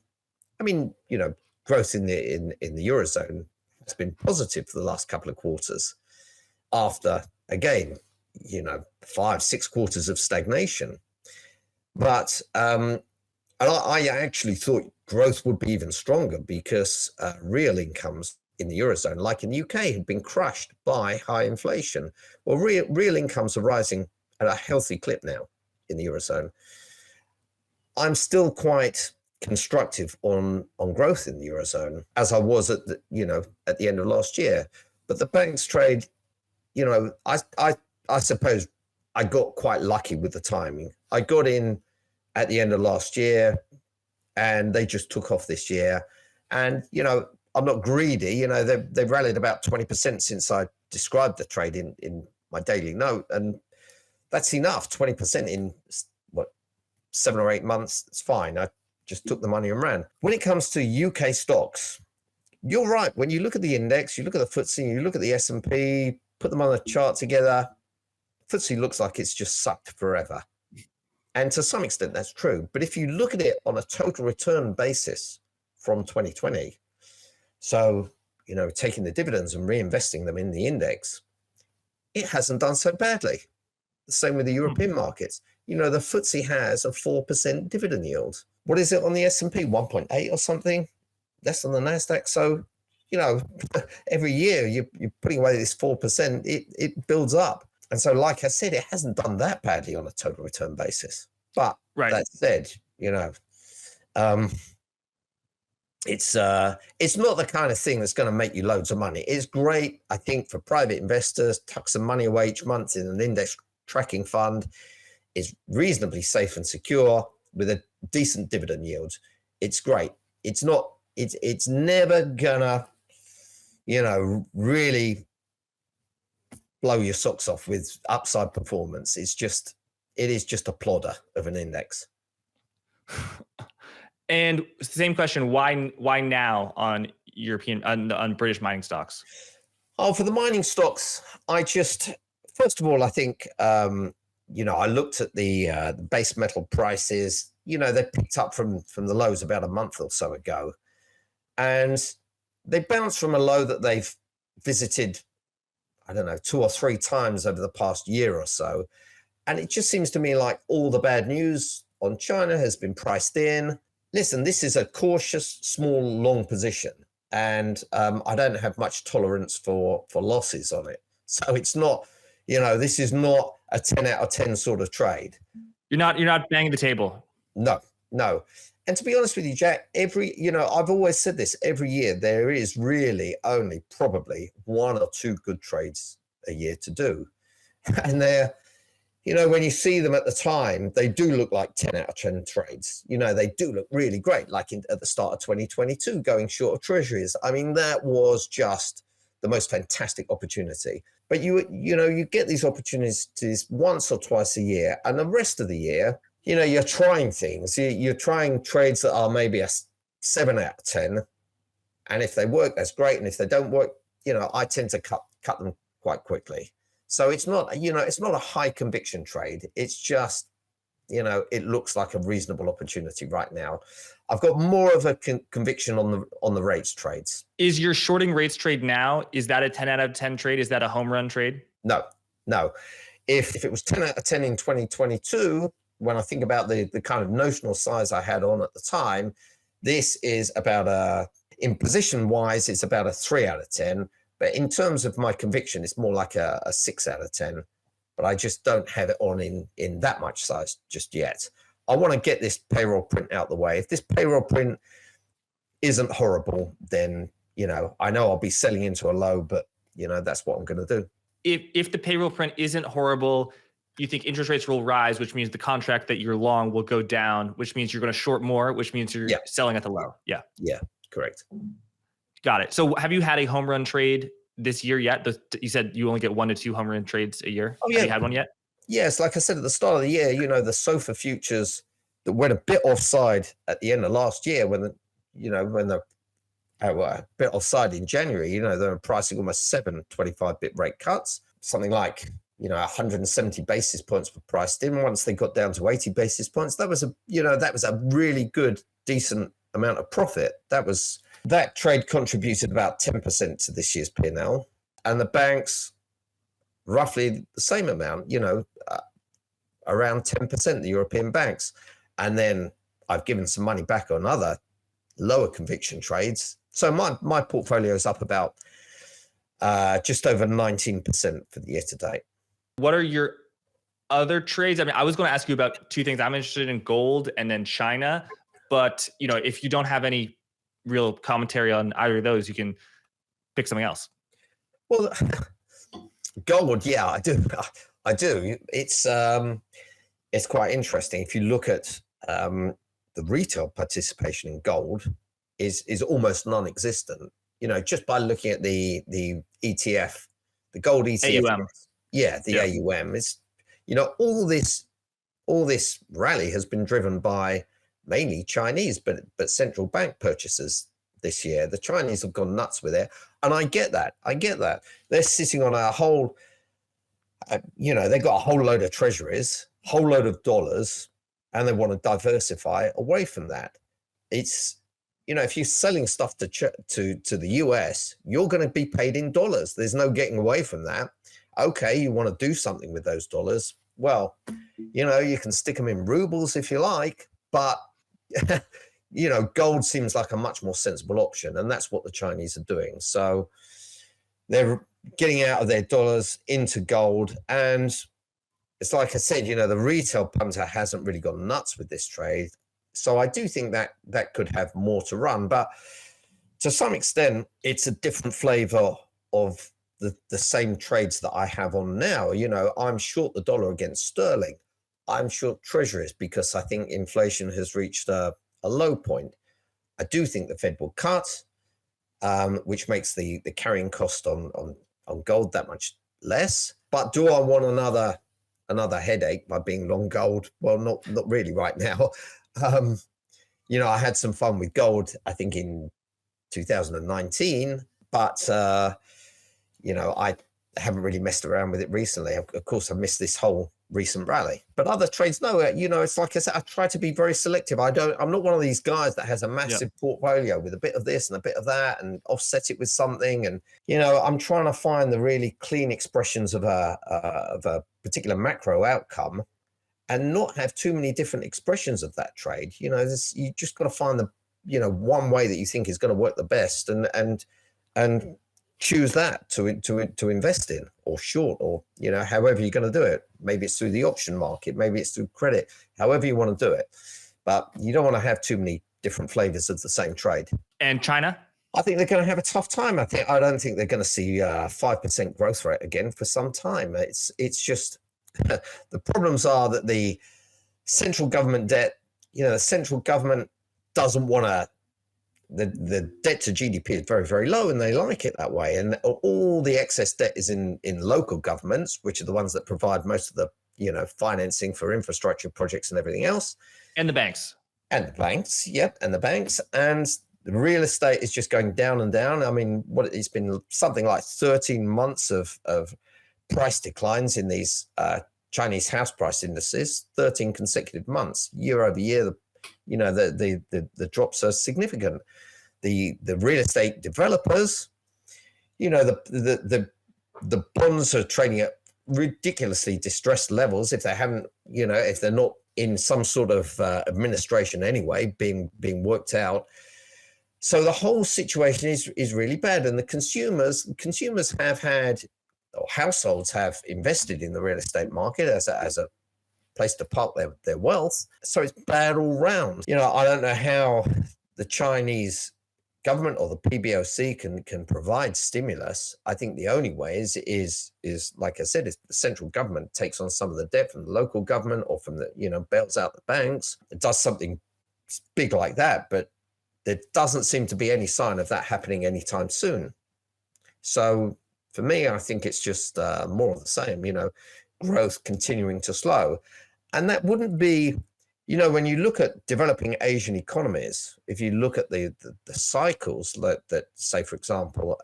growth in the Eurozone has been positive for the last couple of quarters after, again, 5-6 quarters of stagnation. But I actually thought growth would be even stronger because real incomes in the Eurozone, like in the UK, had been crushed by high inflation. Well, real incomes are rising at a healthy clip now in the Eurozone. I'm still quite constructive on growth in the Eurozone, as I was at the end of last year. But the banks trade, I suppose I got quite lucky with the timing. I got in at the end of last year and they just took off this year. And, I'm not greedy. They've rallied about 20% since I described the trade in my daily note. And that's enough. 20% in 7 or 8 months, it's fine. I just took the money and ran. When it comes to UK stocks, you're right. When you look at the index, you look at the FTSE, you look at the S&P, put them on a chart together, FTSE looks like it's just sucked forever. And to some extent, that's true. But if you look at it on a total return basis from 2020, so, taking the dividends and reinvesting them in the index, it hasn't done so badly. The same with the European markets. The FTSE has a 4% dividend yield. What is it on the S&P? 1.8 or something? Less than the NASDAQ. So, every year you're putting away this 4%, it builds up. And so, like I said, it hasn't done that badly on a total return basis. But that said, it's not the kind of thing that's going to make you loads of money. It's great, I think, for private investors. Tuck some money away each month in an index tracking fund. It's reasonably safe and secure with a decent dividend yield. It's great. It's never gonna, really blow your socks off with upside performance. It is just a plodder of an index. And same question, why now on European, on British mining stocks? Oh, for the mining stocks, first of all, I think, I looked at the base metal prices. They picked up from the lows about a month or so ago, and they bounced from a low that they've visited, I don't know, 2 or 3 times over the past year or so. And it just seems to me like all the bad news on China has been priced in. Listen, this is a cautious, small, long position, and I don't have much tolerance for losses on it. So it's not, this is not a 10 out of 10 sort of trade. You're not banging the table. No. And to be honest with you, Jack, I've always said this, every year there is really only probably 1 or 2 good trades a year to do. And they're, when you see them at the time, they do look like 10 out of 10 trades. They do look really great, like at the start of 2022, going short of treasuries. I mean, that was just the most fantastic opportunity. But you get these opportunities once or twice a year, and the rest of the year, you're trying things. You're trying trades that are maybe a 7 out of 10. And if they work, that's great. And if they don't work, I tend to cut them quite quickly. So it's not a high conviction trade. It's just, it looks like a reasonable opportunity right now. I've got more of a conviction on the rates trades. Is your shorting rates trade now, is that a 10 out of 10 trade? Is that a home run trade? No. If it was 10 out of 10 in 2022, when I think about the kind of notional size I had on at the time, this is about in position wise, it's about a 3 out of 10. But in terms of my conviction, it's more like a 6 out of 10. But I just don't have it on in that much size just yet. I want to get this payroll print out the way. If this payroll print isn't horrible, then, I know I'll be selling into a low, but, that's what I'm going to do. If the payroll print isn't horrible, you think interest rates will rise, which means the contract that you're long will go down, which means you're going to short more, which means you're selling at the low. Yeah. Yeah, correct. Got it. So have you had a home run trade this year yet? You said you only get 1 to 2 home run trades a year. Oh, yeah. Have you had one yet? Yes, like I said at the start of the year, the SOFR futures that went a bit offside at the end of last year when they're a bit offside in January, they were pricing almost 7 25 bit rate cuts, something like 170 basis points were priced in. Once they got down to 80 basis points, that was a really good, decent amount of profit. That trade contributed about 10% to this year's P&L, and the banks roughly the same amount, around 10%, the European banks. And then I've given some money back on other lower conviction trades. So my portfolio is up about just over 19% for the year to date. What are your other trades? I mean, I was going to ask you about 2 things. I'm interested in gold and then China, but if you don't have any real commentary on either of those, you can pick something else. Well, gold, yeah, I do. It's quite interesting. If you look at the retail participation in gold is almost non-existent. Just by looking at the ETF, the gold ETF. AUM. Yeah, the AUM is, all this rally has been driven by mainly Chinese, but central bank purchases this year. The Chinese have gone nuts with it, and I get that. They're sitting on a whole, they've got a whole load of treasuries, whole load of dollars, and they want to diversify away from that. It's, if you're selling stuff to the US, you're going to be paid in dollars. There's no getting away from that. Okay, you want to do something with those dollars. Well, you can stick them in rubles if you like, but gold seems like a much more sensible option, and that's what the Chinese are doing. So they're getting out of their dollars into gold, and it's like I said, the retail punter hasn't really gone nuts with this trade. So I do think that could have more to run, but to some extent, it's a different flavor of the same trades that I have on now. I'm short the dollar against sterling. I'm short treasuries because I think inflation has reached a low point. I do think the Fed will cut, which makes the carrying cost on gold that much less. But do I want another headache by being long gold? Well, not really right now. I had some fun with gold, I think in 2019, but I haven't really messed around with it recently. Of course, I missed this whole recent rally, but other trades, no, it's like I said, I try to be very selective. I'm not one of these guys that has a massive portfolio with a bit of this and a bit of that and offset it with something. And, I'm trying to find the really clean expressions of a particular macro outcome and not have too many different expressions of that trade. You just got to find the, one way that you think is going to work the best and choose that to invest in or short, or however you're going to do it. Maybe it's through the option market, maybe it's through credit, however you want to do it, but you don't want to have too many different flavors of the same trade. And China, I think they're going to have a tough time. I don't think they're going to see 5% growth rate again for some time. It's just the problems are that the central government debt, the central government doesn't want to. The debt to GDP is very, very low, and they like it that way. And all the excess debt is in local governments, which are the ones that provide most of the financing for infrastructure projects and everything else. And the banks. And the banks, yep, and the banks. And the real estate is just going down and down. I mean, it's been something like 13 months of price declines in these Chinese house price indices, 13 consecutive months, year over year. The drops are significant. The real estate developers, the bonds are trading at ridiculously distressed levels if they haven't, if they're not in some sort of administration anyway, being worked out. So the whole situation is really bad, and the consumers have had, or households have invested in the real estate market as a place to park their wealth. So it's bad all round. I don't know how the Chinese government or the PBOC can provide stimulus. I think the only way is like I said, is the central government takes on some of the debt from the local government, or from the, bails out the banks. It does something big like that, but there doesn't seem to be any sign of that happening anytime soon. So for me, I think it's just more of the same, growth continuing to slow. And that wouldn't be, when you look at developing Asian economies, if you look at the cycles that say, for example,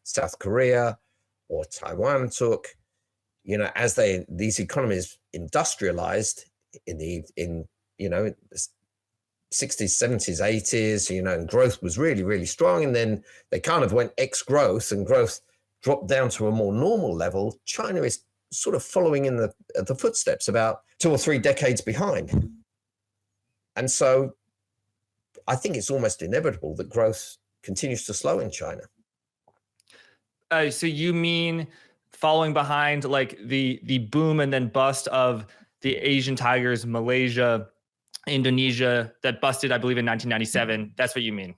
South Korea or Taiwan took, as these economies industrialized in the 60s, 70s, 80s, and growth was really, really strong. And then they kind of went ex-growth, and growth dropped down to a more normal level. China is sort of following in the footsteps, about 2 or 3 decades behind. And so I think it's almost inevitable that growth continues to slow in China. So you mean following behind, like the boom and then bust of the Asian tigers, Malaysia, Indonesia, that busted, I believe, in 1997. That's what you mean?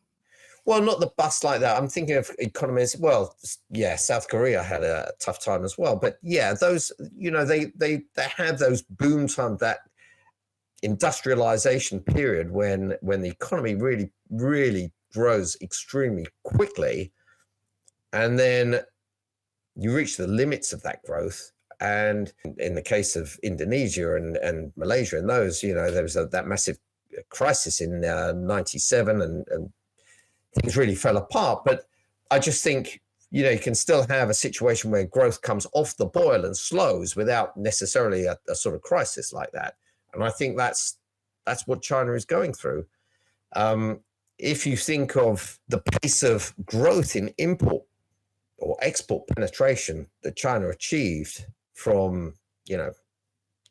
Well, not the bust like that. I'm thinking of economies. Well, yeah, South Korea had a tough time as well. But yeah, those, they have those boom time, that industrialization period when the economy really, really grows extremely quickly. And then you reach the limits of that growth. And in the case of Indonesia and Malaysia and those, there was that massive crisis in 97 and things really fell apart. But I just think, you can still have a situation where growth comes off the boil and slows without necessarily a sort of crisis like that. And I think that's what China is going through. If you think of the pace of growth in import or export penetration that China achieved from,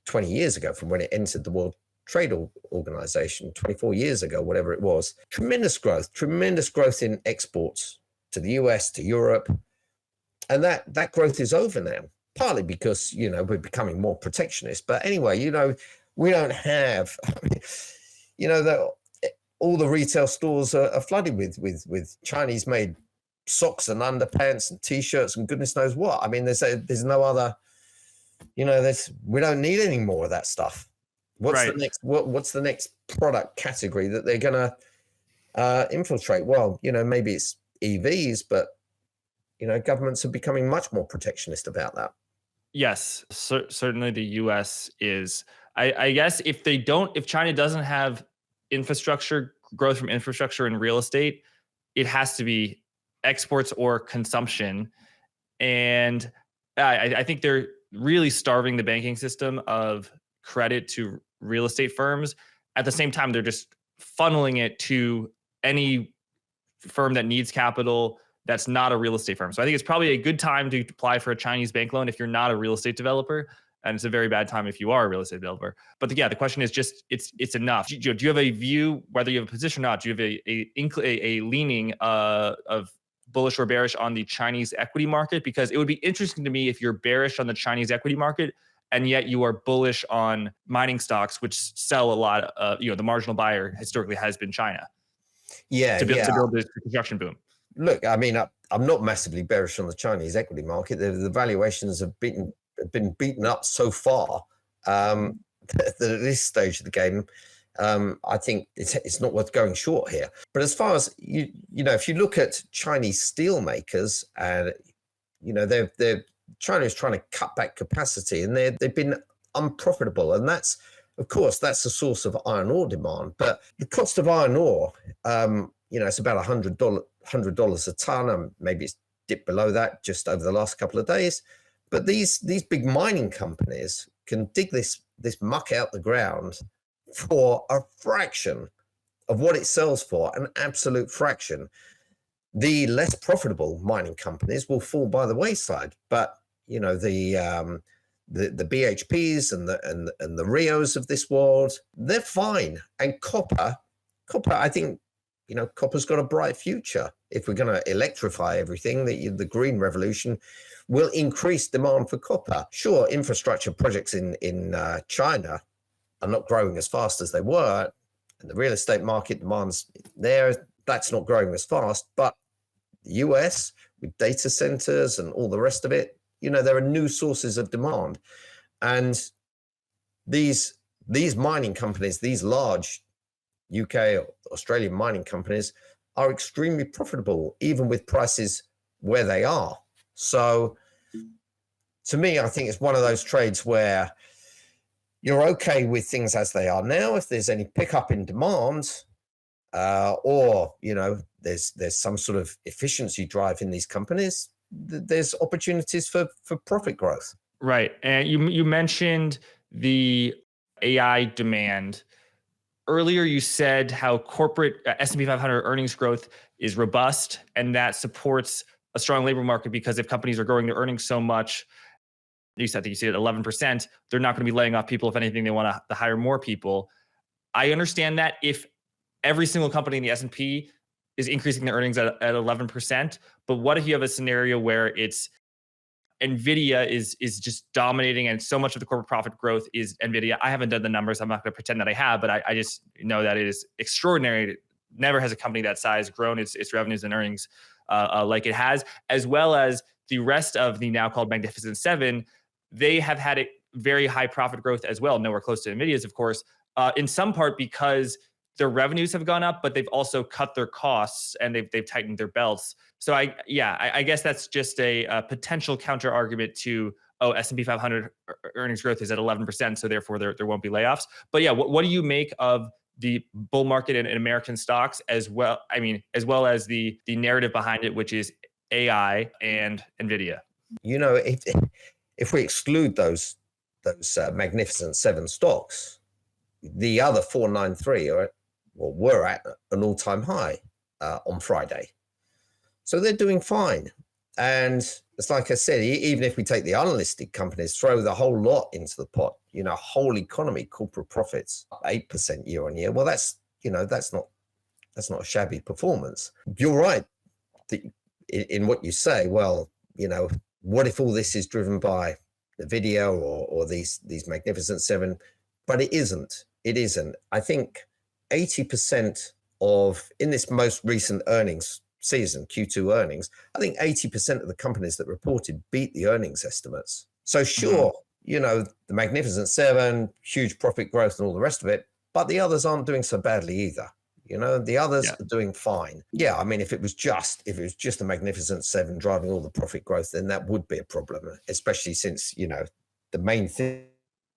20 years ago, from when it entered the World Trade Organization, 24 years ago, whatever it was, tremendous growth in exports to the US, to Europe. And that growth is over now, partly because, we're becoming more protectionist. But anyway, we don't have, all the retail stores are flooded with Chinese made socks and underpants and t-shirts and goodness knows what. I mean, there's no other, we don't need any more of that stuff. What's the next product category that they're going to infiltrate? Well, maybe it's EVs, but governments are becoming much more protectionist about that. Yes, certainly the U.S. is. I guess if China doesn't have infrastructure growth from infrastructure and real estate, it has to be exports or consumption. And I think they're really starving the banking system of credit to real estate firms. At the same time, they're just funneling it to any firm that needs capital that's not a real estate firm. So I think it's probably a good time to apply for a Chinese bank loan if you're not a real estate developer. And it's a very bad time if you are a real estate developer. But the question is just, it's enough. Do you have a view, whether you have a position or not? Do you have a leaning of bullish or bearish on the Chinese equity market? Because it would be interesting to me if you're bearish on the Chinese equity market and yet you are bullish on mining stocks, which sell a lot of, the marginal buyer historically has been China. To build this construction boom. Look, I mean, I'm not massively bearish on the Chinese equity market. The valuations have been beaten up so far that at this stage of the game, I think it's not worth going short here. But as far as if you look at Chinese steel makers, and China is trying to cut back capacity, and they've been unprofitable, and that's a source of iron ore demand. But the cost of iron ore, it's about $100 a ton, and maybe it's dipped below that just over the last couple of days. But these big mining companies can dig this muck out the ground for a fraction of what it sells for, an absolute fraction. The less profitable mining companies will fall by the wayside, but the BHPs and the Rios of this world, they're fine. And copper, I think, copper's got a bright future. If we're going to electrify everything, the green revolution will increase demand for copper. Sure, infrastructure projects in China are not growing as fast as they were, and the real estate market demands there, that's not growing as fast. But the US, with data centers and all the rest of it, there are new sources of demand. And these mining companies, these large UK or Australian mining companies, are extremely profitable, even with prices where they are. So to me, I think it's one of those trades where you're okay with things as they are now. If there's any pickup in demand, or there's some sort of efficiency drive in these companies, there's opportunities for profit growth. Right. And you mentioned the AI demand. Earlier, you said how corporate S&P 500 earnings growth is robust, and that supports a strong labor market, because if companies are growing their earnings so much, you said that you see it at 11%, they're not going to be laying off people. If anything, they want to hire more people. I understand that if every single company in the S&P is increasing their earnings at 11%, but what if you have a scenario where it's NVIDIA is just dominating, and so much of the corporate profit growth is NVIDIA? I haven't done the numbers. I'm not going to pretend that I have, but I just know that it is extraordinary. Never has a company that size grown its revenues and earnings like it has, as well as the rest of the now called Magnificent Seven. They have had a very high profit growth as well, nowhere close to NVIDIA's, of course, in some part because their revenues have gone up, but they've also cut their costs and they've tightened their belts. So I guess that's just a potential counter argument to, S&P 500 earnings growth is at 11%, so therefore there won't be layoffs. But yeah, what do you make of the bull market in American stocks as well? I mean, as well as the narrative behind it, which is AI and NVIDIA. If we exclude those Magnificent Seven stocks, the other 493 were at an all-time high on Friday. So they're doing fine. And it's like I said, even if we take the unlisted companies, throw the whole lot into the pot, whole economy, corporate profits, 8% year on year. Well, that's not a shabby performance. You're right in what you say. Well, what if all this is driven by the video or these Magnificent Seven? But it isn't. It isn't. I think 80% in this most recent earnings season, Q2 earnings, I think 80% of the companies that reported beat the earnings estimates. So sure, the Magnificent Seven, huge profit growth and all the rest of it, but the others aren't doing so badly either. The others are doing fine. Yeah, I mean, if it was just the Magnificent Seven driving all the profit growth, then that would be a problem, especially since, the main thing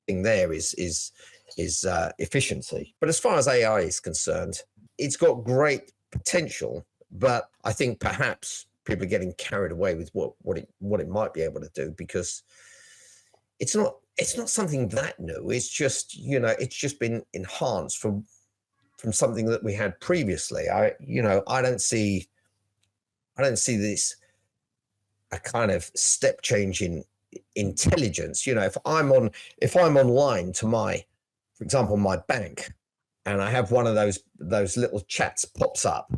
there is efficiency. But as far as AI is concerned, it's got great potential, but I think perhaps people are getting carried away with what it might be able to do, because it's not something that new. It's just, it's just been enhanced from something that we had previously. I don't see this a kind of step change in intelligence. If I'm online to for example, my bank, and I have one of those little chats pops up,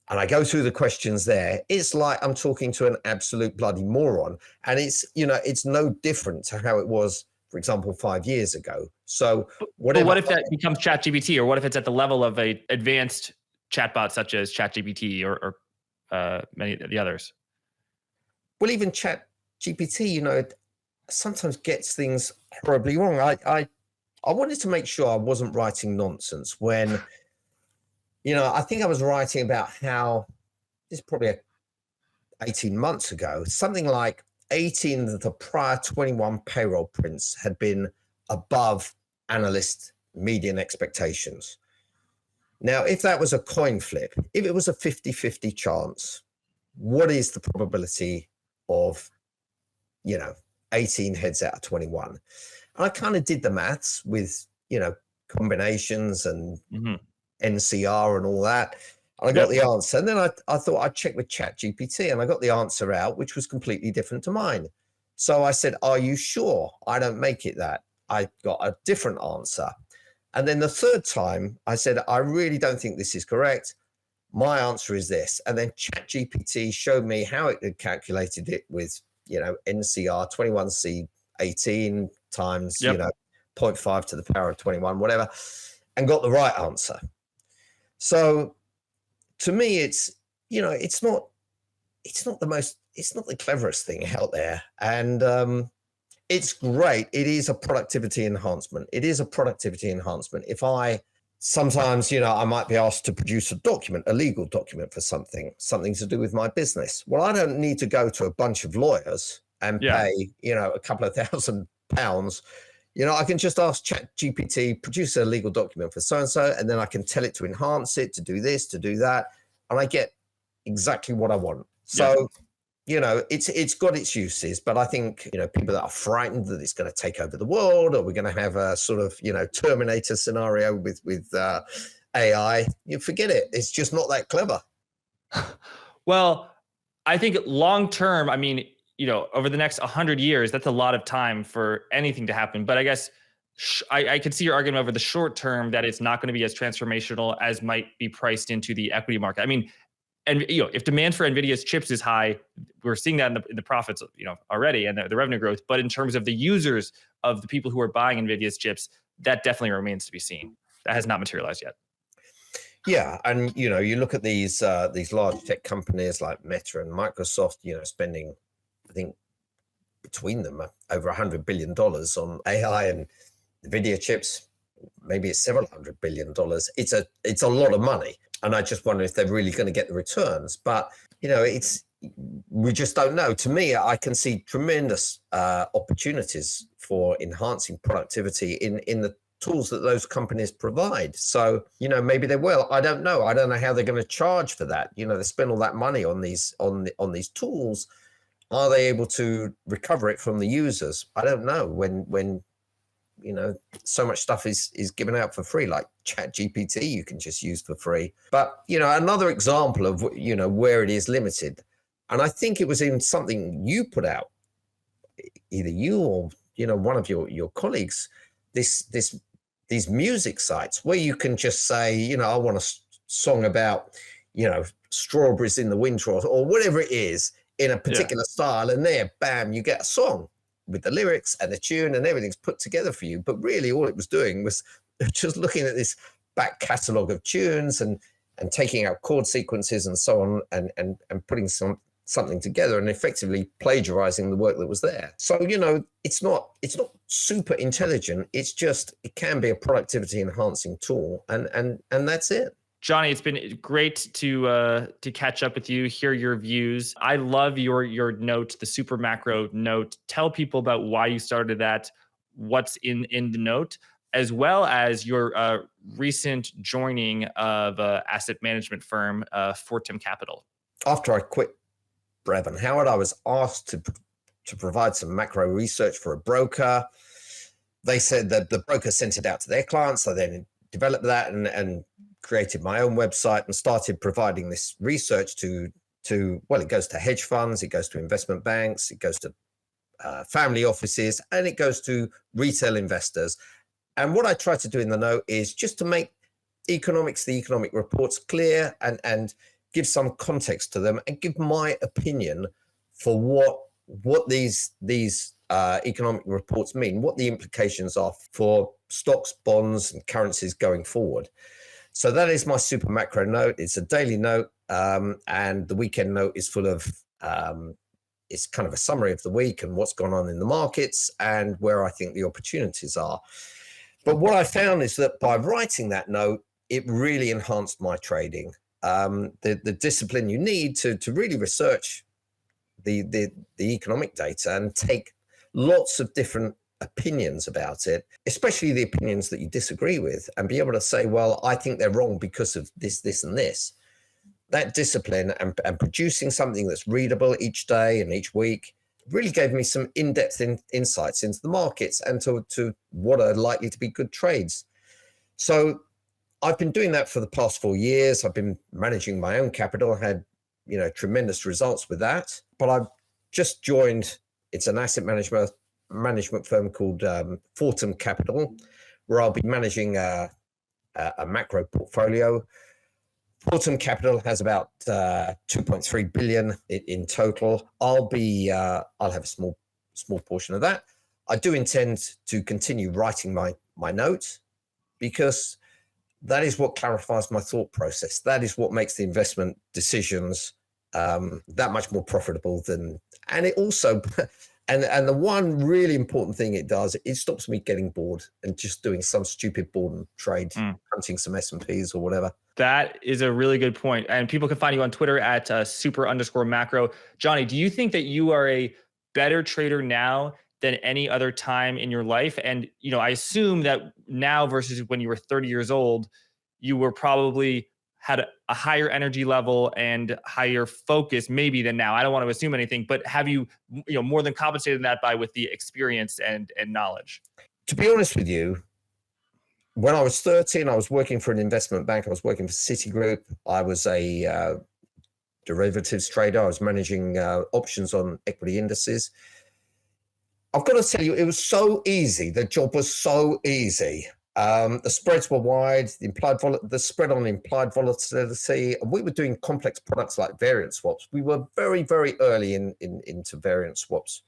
and I go through the questions there, it's like I'm talking to an absolute bloody moron. And it's no different to how it was, for example, 5 years ago. So whatever. But what if that becomes ChatGPT, or what if it's at the level of a advanced chatbot such as ChatGPT or many of the others? Well, even ChatGPT, sometimes gets things horribly wrong. I wanted to make sure I wasn't writing nonsense when, I think I was writing about how, this is probably 18 months ago, something like 18 of the prior 21 payroll prints had been above analyst median expectations. Now, if that was a coin flip, if it was a 50-50 chance, what is the probability of, 18 heads out of 21? And I kind of did the maths with, combinations and NCR and all that. And I got the answer. And then I thought I'd check with ChatGPT, and I got the answer out, which was completely different to mine. So I said, are you sure I don't make it that? I got a different answer. And then the third time I said, I really don't think this is correct. My answer is this. And then ChatGPT showed me how it had calculated it with, NCR 21C 18 times, 0.5 to the power of 21, whatever, and got the right answer. So to me, it's not the cleverest thing out there. And it's great. It is a productivity enhancement. Sometimes, I might be asked to produce a legal document for something to do with my business. Well, I don't need to go to a bunch of lawyers and pay, a couple of £1,000. I can just ask ChatGPT, produce a legal document for so-and-so, and then I can tell it to enhance it, to do this, to do that. And I get exactly what I want. So, it's got its uses, but I think, people that are frightened that it's going to take over the world, or we're going to have a sort of, Terminator scenario with AI, you forget it. It's just not that clever. Well, I think long-term, over the next 100 years, that's a lot of time for anything to happen. But I guess I could see your argument over the short term that it's not going to be as transformational as might be priced into the equity market. And if demand for NVIDIA's chips is high, we're seeing that in the profits, already, and the revenue growth. But in terms of the users, of the people who are buying NVIDIA's chips, that definitely remains to be seen. That has not materialized yet. Yeah, and you look at these large tech companies like Meta and Microsoft, spending, I think, between them over $100 billion on AI and NVIDIA chips. Maybe it's several $100 billion. It's a lot of money. And I just wonder if they're really going to get the returns. But, we just don't know. To me, I can see tremendous opportunities for enhancing productivity in the tools that those companies provide. So, maybe they will. I don't know. I don't know how they're going to charge for that. They spend all that money on these tools. Are they able to recover it from the users? I don't know. When so much stuff is given out for free, like ChatGPT, you can just use for free. But, another example of, where it is limited. And I think it was in something you put out, either you or, one of your colleagues, these music sites where you can just say, I want a song about, strawberries in the winter or whatever it is in a particular style. And there, bam, you get a song with the lyrics and the tune and everything's put together for you. But really all it was doing was just looking at this back catalogue of tunes and taking out chord sequences and so on and putting something together and effectively plagiarizing the work that was there. So, it's not super intelligent. It's just, it can be a productivity enhancing tool and that's it. Jonny, it's been great to catch up with you, hear your views. I love your note, the super macro note. Tell people about why you started that, what's in the note. as well as your recent joining of asset management firm Fortum Capital. After I quit Brevin Howard, I was asked to provide some macro research for a broker. They said that the broker sent it out to their clients. I then developed that and created my own website and started providing this research to well, it goes to hedge funds, it goes to investment banks, it goes to family offices, and it goes to retail investors. And what I try to do in the note is just to make the economic reports clear and give some context to them and give my opinion for what these economic reports mean, what the implications are for stocks, bonds, and currencies going forward. So that is my super macro note. It's a daily note, and the weekend note is full of it's kind of a summary of the week and what's gone on in the markets and where I think the opportunities are. But what I found is that by writing that note, it really enhanced my trading. The discipline you need to really research the economic data and take lots of different opinions about it, especially the opinions that you disagree with, and be able to say, well, I think they're wrong because of this, and this. That discipline and producing something that's readable each day and each week really gave me some in-depth insights into the markets and to what are likely to be good trades. So I've been doing that for the past 4 years. I've been managing my own capital, had tremendous results with that. But I've just joined, it's an asset management firm called Fortum Capital, where I'll be managing a macro portfolio. Fortum Capital has about 2.3 billion in total. I'll have a small portion of that. I do intend to continue writing my notes, because that is what clarifies my thought process. That is what makes the investment decisions that much more profitable and it also, and the one really important thing it does, it stops me getting bored and just doing some stupid boredom trade, hunting some S&Ps or whatever. That is a really good point. And people can find you on Twitter at super_macro. Jonny, do you think that you are a better trader now than any other time in your life? And, I assume that now versus when you were 30 years old, you were probably had a higher energy level and higher focus maybe than now. I don't want to assume anything, but have you, more than compensated that with the experience and knowledge? To be honest with you, when I was 13, I was working for an investment bank. I was working for Citigroup. I was a derivatives trader. I was managing options on equity indices. I've got to tell you, it was so easy. The job was so easy. The spreads were wide, the spread on implied volatility, and we were doing complex products like variance swaps. We were very, very early into variance swaps.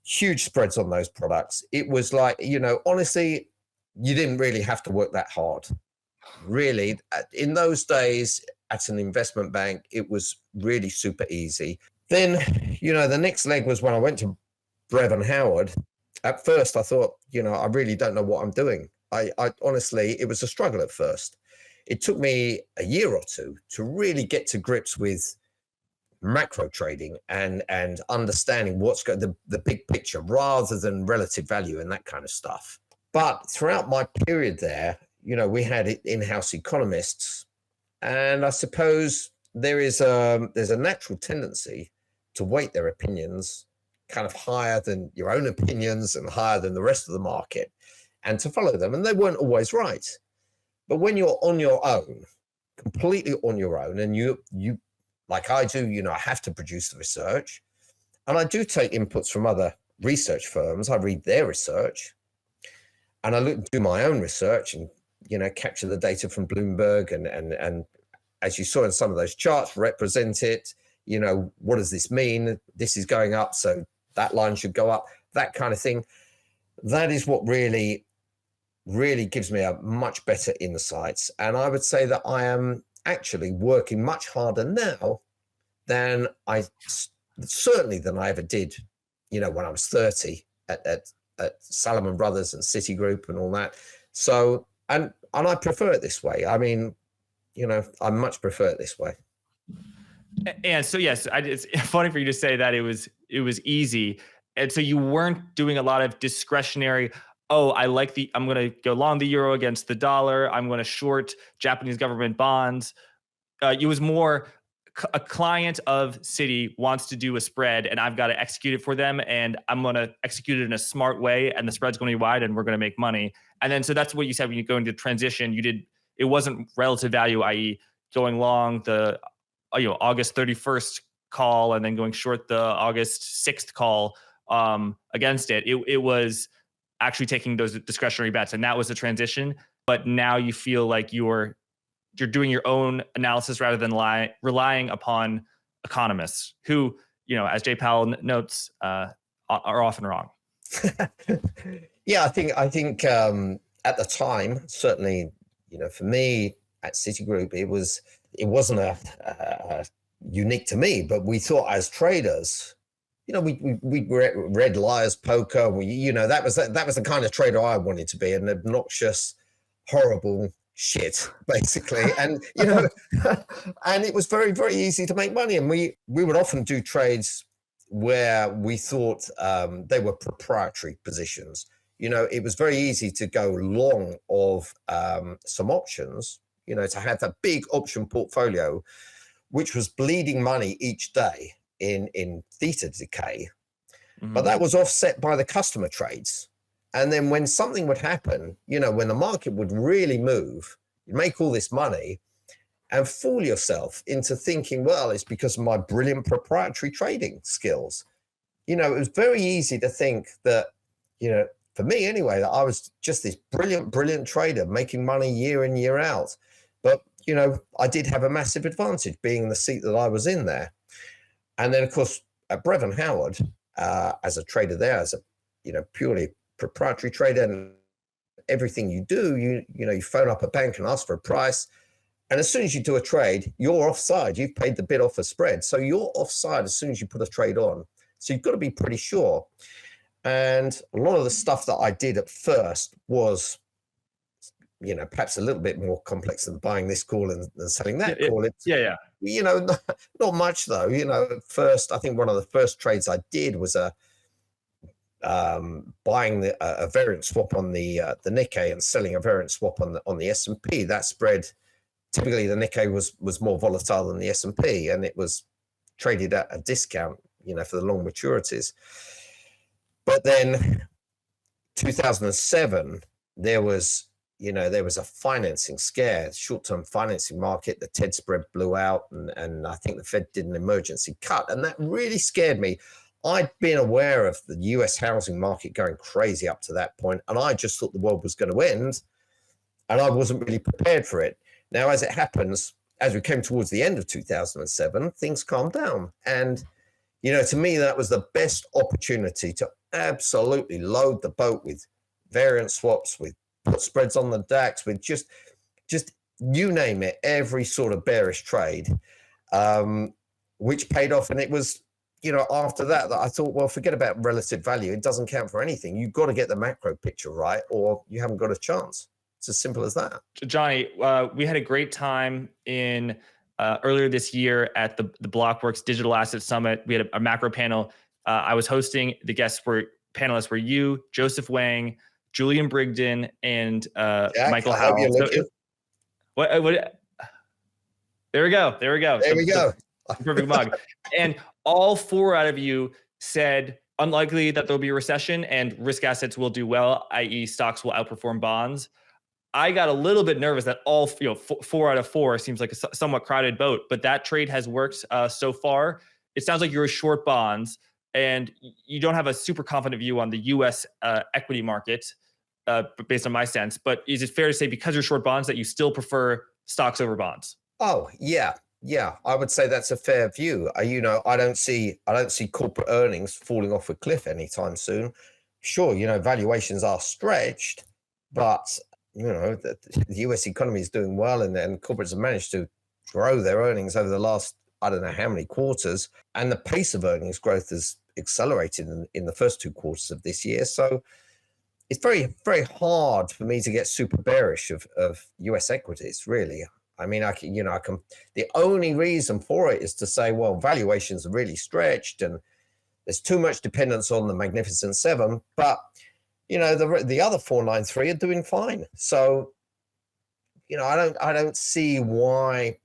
Huge spreads on those products. It was like, honestly, you didn't really have to work that hard. Really, in those days at an investment bank, it was really super easy. Then, the next leg was when I went to Brevin Howard. At first, I thought, I really don't know what I'm doing. I honestly, it was a struggle at first. It took me a year or two to really get to grips with macro trading and understanding what's the big picture rather than relative value and that kind of stuff. But throughout my period there, we had in-house economists, and I suppose there's a natural tendency to weight their opinions kind of higher than your own opinions and higher than the rest of the market, and to follow them. And they weren't always right. But when you're on your own, completely on your own, and you like I do, I have to produce the research, and I do take inputs from other research firms. I read their research, and I do my own research and, capture the data from Bloomberg and as you saw in some of those charts, represent it. What does this mean? This is going up, so that line should go up, that kind of thing. That is what really gives me a much better insights. And I would say that I am actually working much harder now than I ever did, when I was 30 at Salomon Brothers and Citigroup and all that. So, and I prefer it this way. I mean, I much prefer it this way. And so, yes, it's funny for you to say that it was easy. And so you weren't doing a lot of discretionary, oh, I'm going to go long the euro against the dollar. I'm going to short Japanese government bonds. It was more a client of Citi wants to do a spread and I've got to execute it for them, and I'm going to execute it in a smart way, and the spread's going to be wide and we're going to make money. And then, so that's what you said when you go into transition, it wasn't relative value, i.e. going long the August 31st call and then going short the August 6th call against it. It was actually taking those discretionary bets, and that was the transition. But now you feel like you're doing your own analysis rather than relying upon economists who, as Jay Powell notes, are often wrong. Yeah, I think at the time, certainly, for me at Citigroup, it wasn't a unique to me, but we thought as traders, we read Liar's Poker. That was the kind of trader I wanted to be, an obnoxious, horrible shit, basically. And and it was very, very easy to make money. And we would often do trades where we thought they were proprietary positions. It was very easy to go long of some options, to have that big option portfolio, which was bleeding money each day in theta decay. Mm-hmm. But that was offset by the customer trades. And then when something would happen, when the market would really move, you'd make all this money and fool yourself into thinking, well, it's because of my brilliant proprietary trading skills. It was very easy to think that, for me anyway, that I was just this brilliant, brilliant trader making money year in, year out. But, I did have a massive advantage being in the seat that I was in there. And then, of course, at Brevin Howard, as a trader there, as a, purely proprietary trader, and everything you do, you phone up a bank and ask for a price. And as soon as you do a trade, you're offside. You've paid the bid offer spread. So you're offside as soon as you put a trade on. So you've got to be pretty sure. And a lot of the stuff that I did at first was, perhaps a little bit more complex than buying this call and selling that call. Not much though. At first, I think one of the first trades I did was buying a variant swap on the Nikkei and selling a variant swap on the S&P. That spread, typically the Nikkei was more volatile than the S&P, and it was traded at a discount, for the long maturities. But then 2007, there was a financing scare, short-term financing market. The TED spread blew out, and I think the Fed did an emergency cut, and that really scared me. I'd been aware of the US housing market going crazy up to that point, and I just thought the world was going to end, and I wasn't really prepared for it. Now, as it happens, as we came towards the end of 2007, things calmed down. And, to me, that was the best opportunity to absolutely load the boat with variant swaps, with put spreads on the DAX, with just you name it, every sort of bearish trade, which paid off. And it was, after that I thought, well, forget about relative value. It doesn't count for anything. You've got to get the macro picture right, or you haven't got a chance. It's as simple as that. Jonny, we had a great time in earlier this year at the Blockworks Digital Asset Summit. We had a macro panel. I was hosting. The panelists were you, Joseph Wang, Julian Brigden, and Jack, Michael I hope Howell. you're What? There we go. There we go. Perfect mug. And all four out of you said unlikely that there'll be a recession and risk assets will do well, i.e. stocks will outperform bonds. I got a little bit nervous that all 4 out of 4 seems like a somewhat crowded boat, but that trade has worked so far. It sounds like you're short bonds and you don't have a super confident view on the U.S. Equity market based on my sense. But is it fair to say because you're short bonds that you still prefer stocks over bonds? Oh, yeah. Yeah, I would say that's a fair view. I don't see corporate earnings falling off a cliff anytime soon. Sure, valuations are stretched, but the US economy is doing well, and corporates have managed to grow their earnings over the last, I don't know how many quarters, and the pace of earnings growth has accelerated in the first 2 quarters of this year. So it's very, very hard for me to get super bearish of US equities, really. I mean, I can, the only reason for it is to say, well, valuations are really stretched and there's too much dependence on the Magnificent Seven. But the other 493 are doing fine. So, I don't see why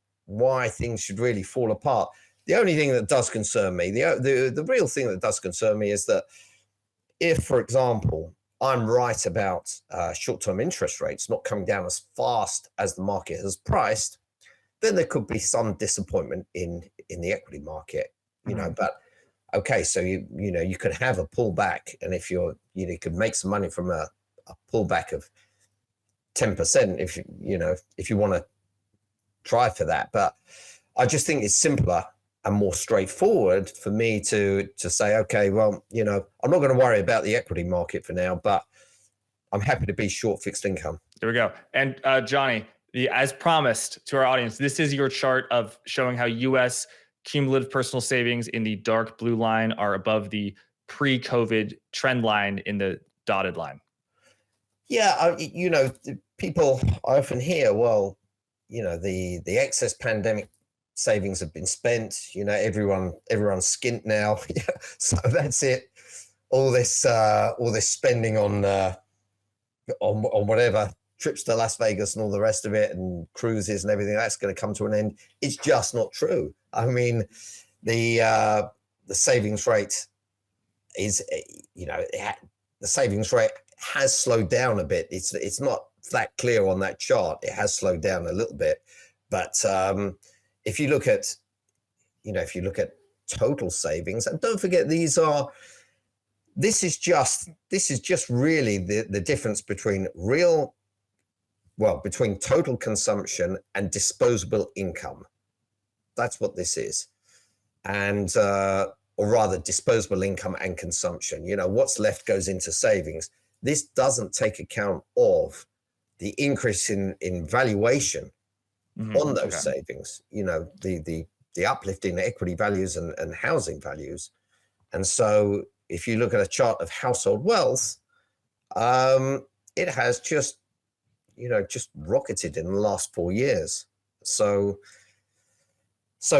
things should really fall apart. The only thing that does concern me, the real thing that does concern me is that if, for example, I'm right about short-term interest rates not coming down as fast as the market has priced, then there could be some disappointment in the equity market, but okay, so you could have a pullback, and if you could make some money from a pullback of 10% if you want to try for that. But I just think it's simpler and more straightforward for me to say, okay, well, I'm not going to worry about the equity market for now, but I'm happy to be short fixed income. There we go. And Jonny, as promised to our audience, this is your chart of showing how U.S. cumulative personal savings in the dark blue line are above the pre-COVID trend line in the dotted line. Yeah, people, I often hear, well, the excess pandemic savings have been spent. Everyone's skint now. So that's it. All this spending on whatever trips to Las Vegas and all the rest of it, and cruises and everything, that's going to come to an end. It's just not true. I mean, the savings rate is, the savings rate has slowed down a bit. It's not that clear on that chart. It has slowed down a little bit, but if you look at total savings, and don't forget this is just really the difference between between total consumption and disposable income. That's what this is. And or rather disposable income and consumption. What's left goes into savings. This doesn't take account of the increase in valuation on those savings, the uplift in equity values and housing values. And so if you look at a chart of household wealth, it has just rocketed in the last 4 years. So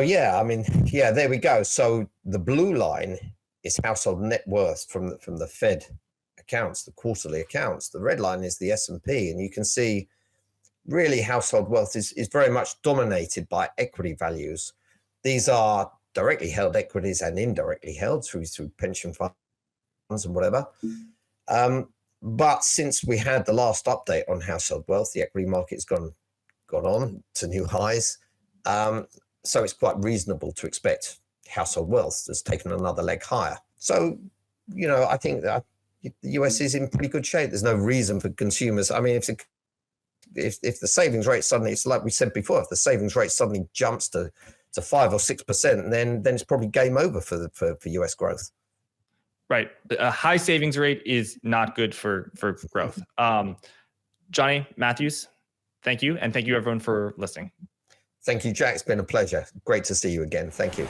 yeah, there we go. So the blue line is household net worth from the Fed accounts, the quarterly accounts. The red line is the S&P, and you can see really household wealth is very much dominated by equity values. These are directly held equities and indirectly held through pension funds and whatever. But since we had the last update on household wealth, the equity market's gone on to new highs. So it's quite reasonable to expect household wealth has taken another leg higher. So, I think that the US is in pretty good shape. There's no reason for consumers. I mean, if the savings rate suddenly, it's like we said before, if the savings rate suddenly jumps to 5 or 6%, then it's probably game over for US growth. Right. A high savings rate is not good for growth. Jonny Mathews, thank you. And thank you everyone for listening. Thank you, Jack. It's been a pleasure. Great to see you again. Thank you.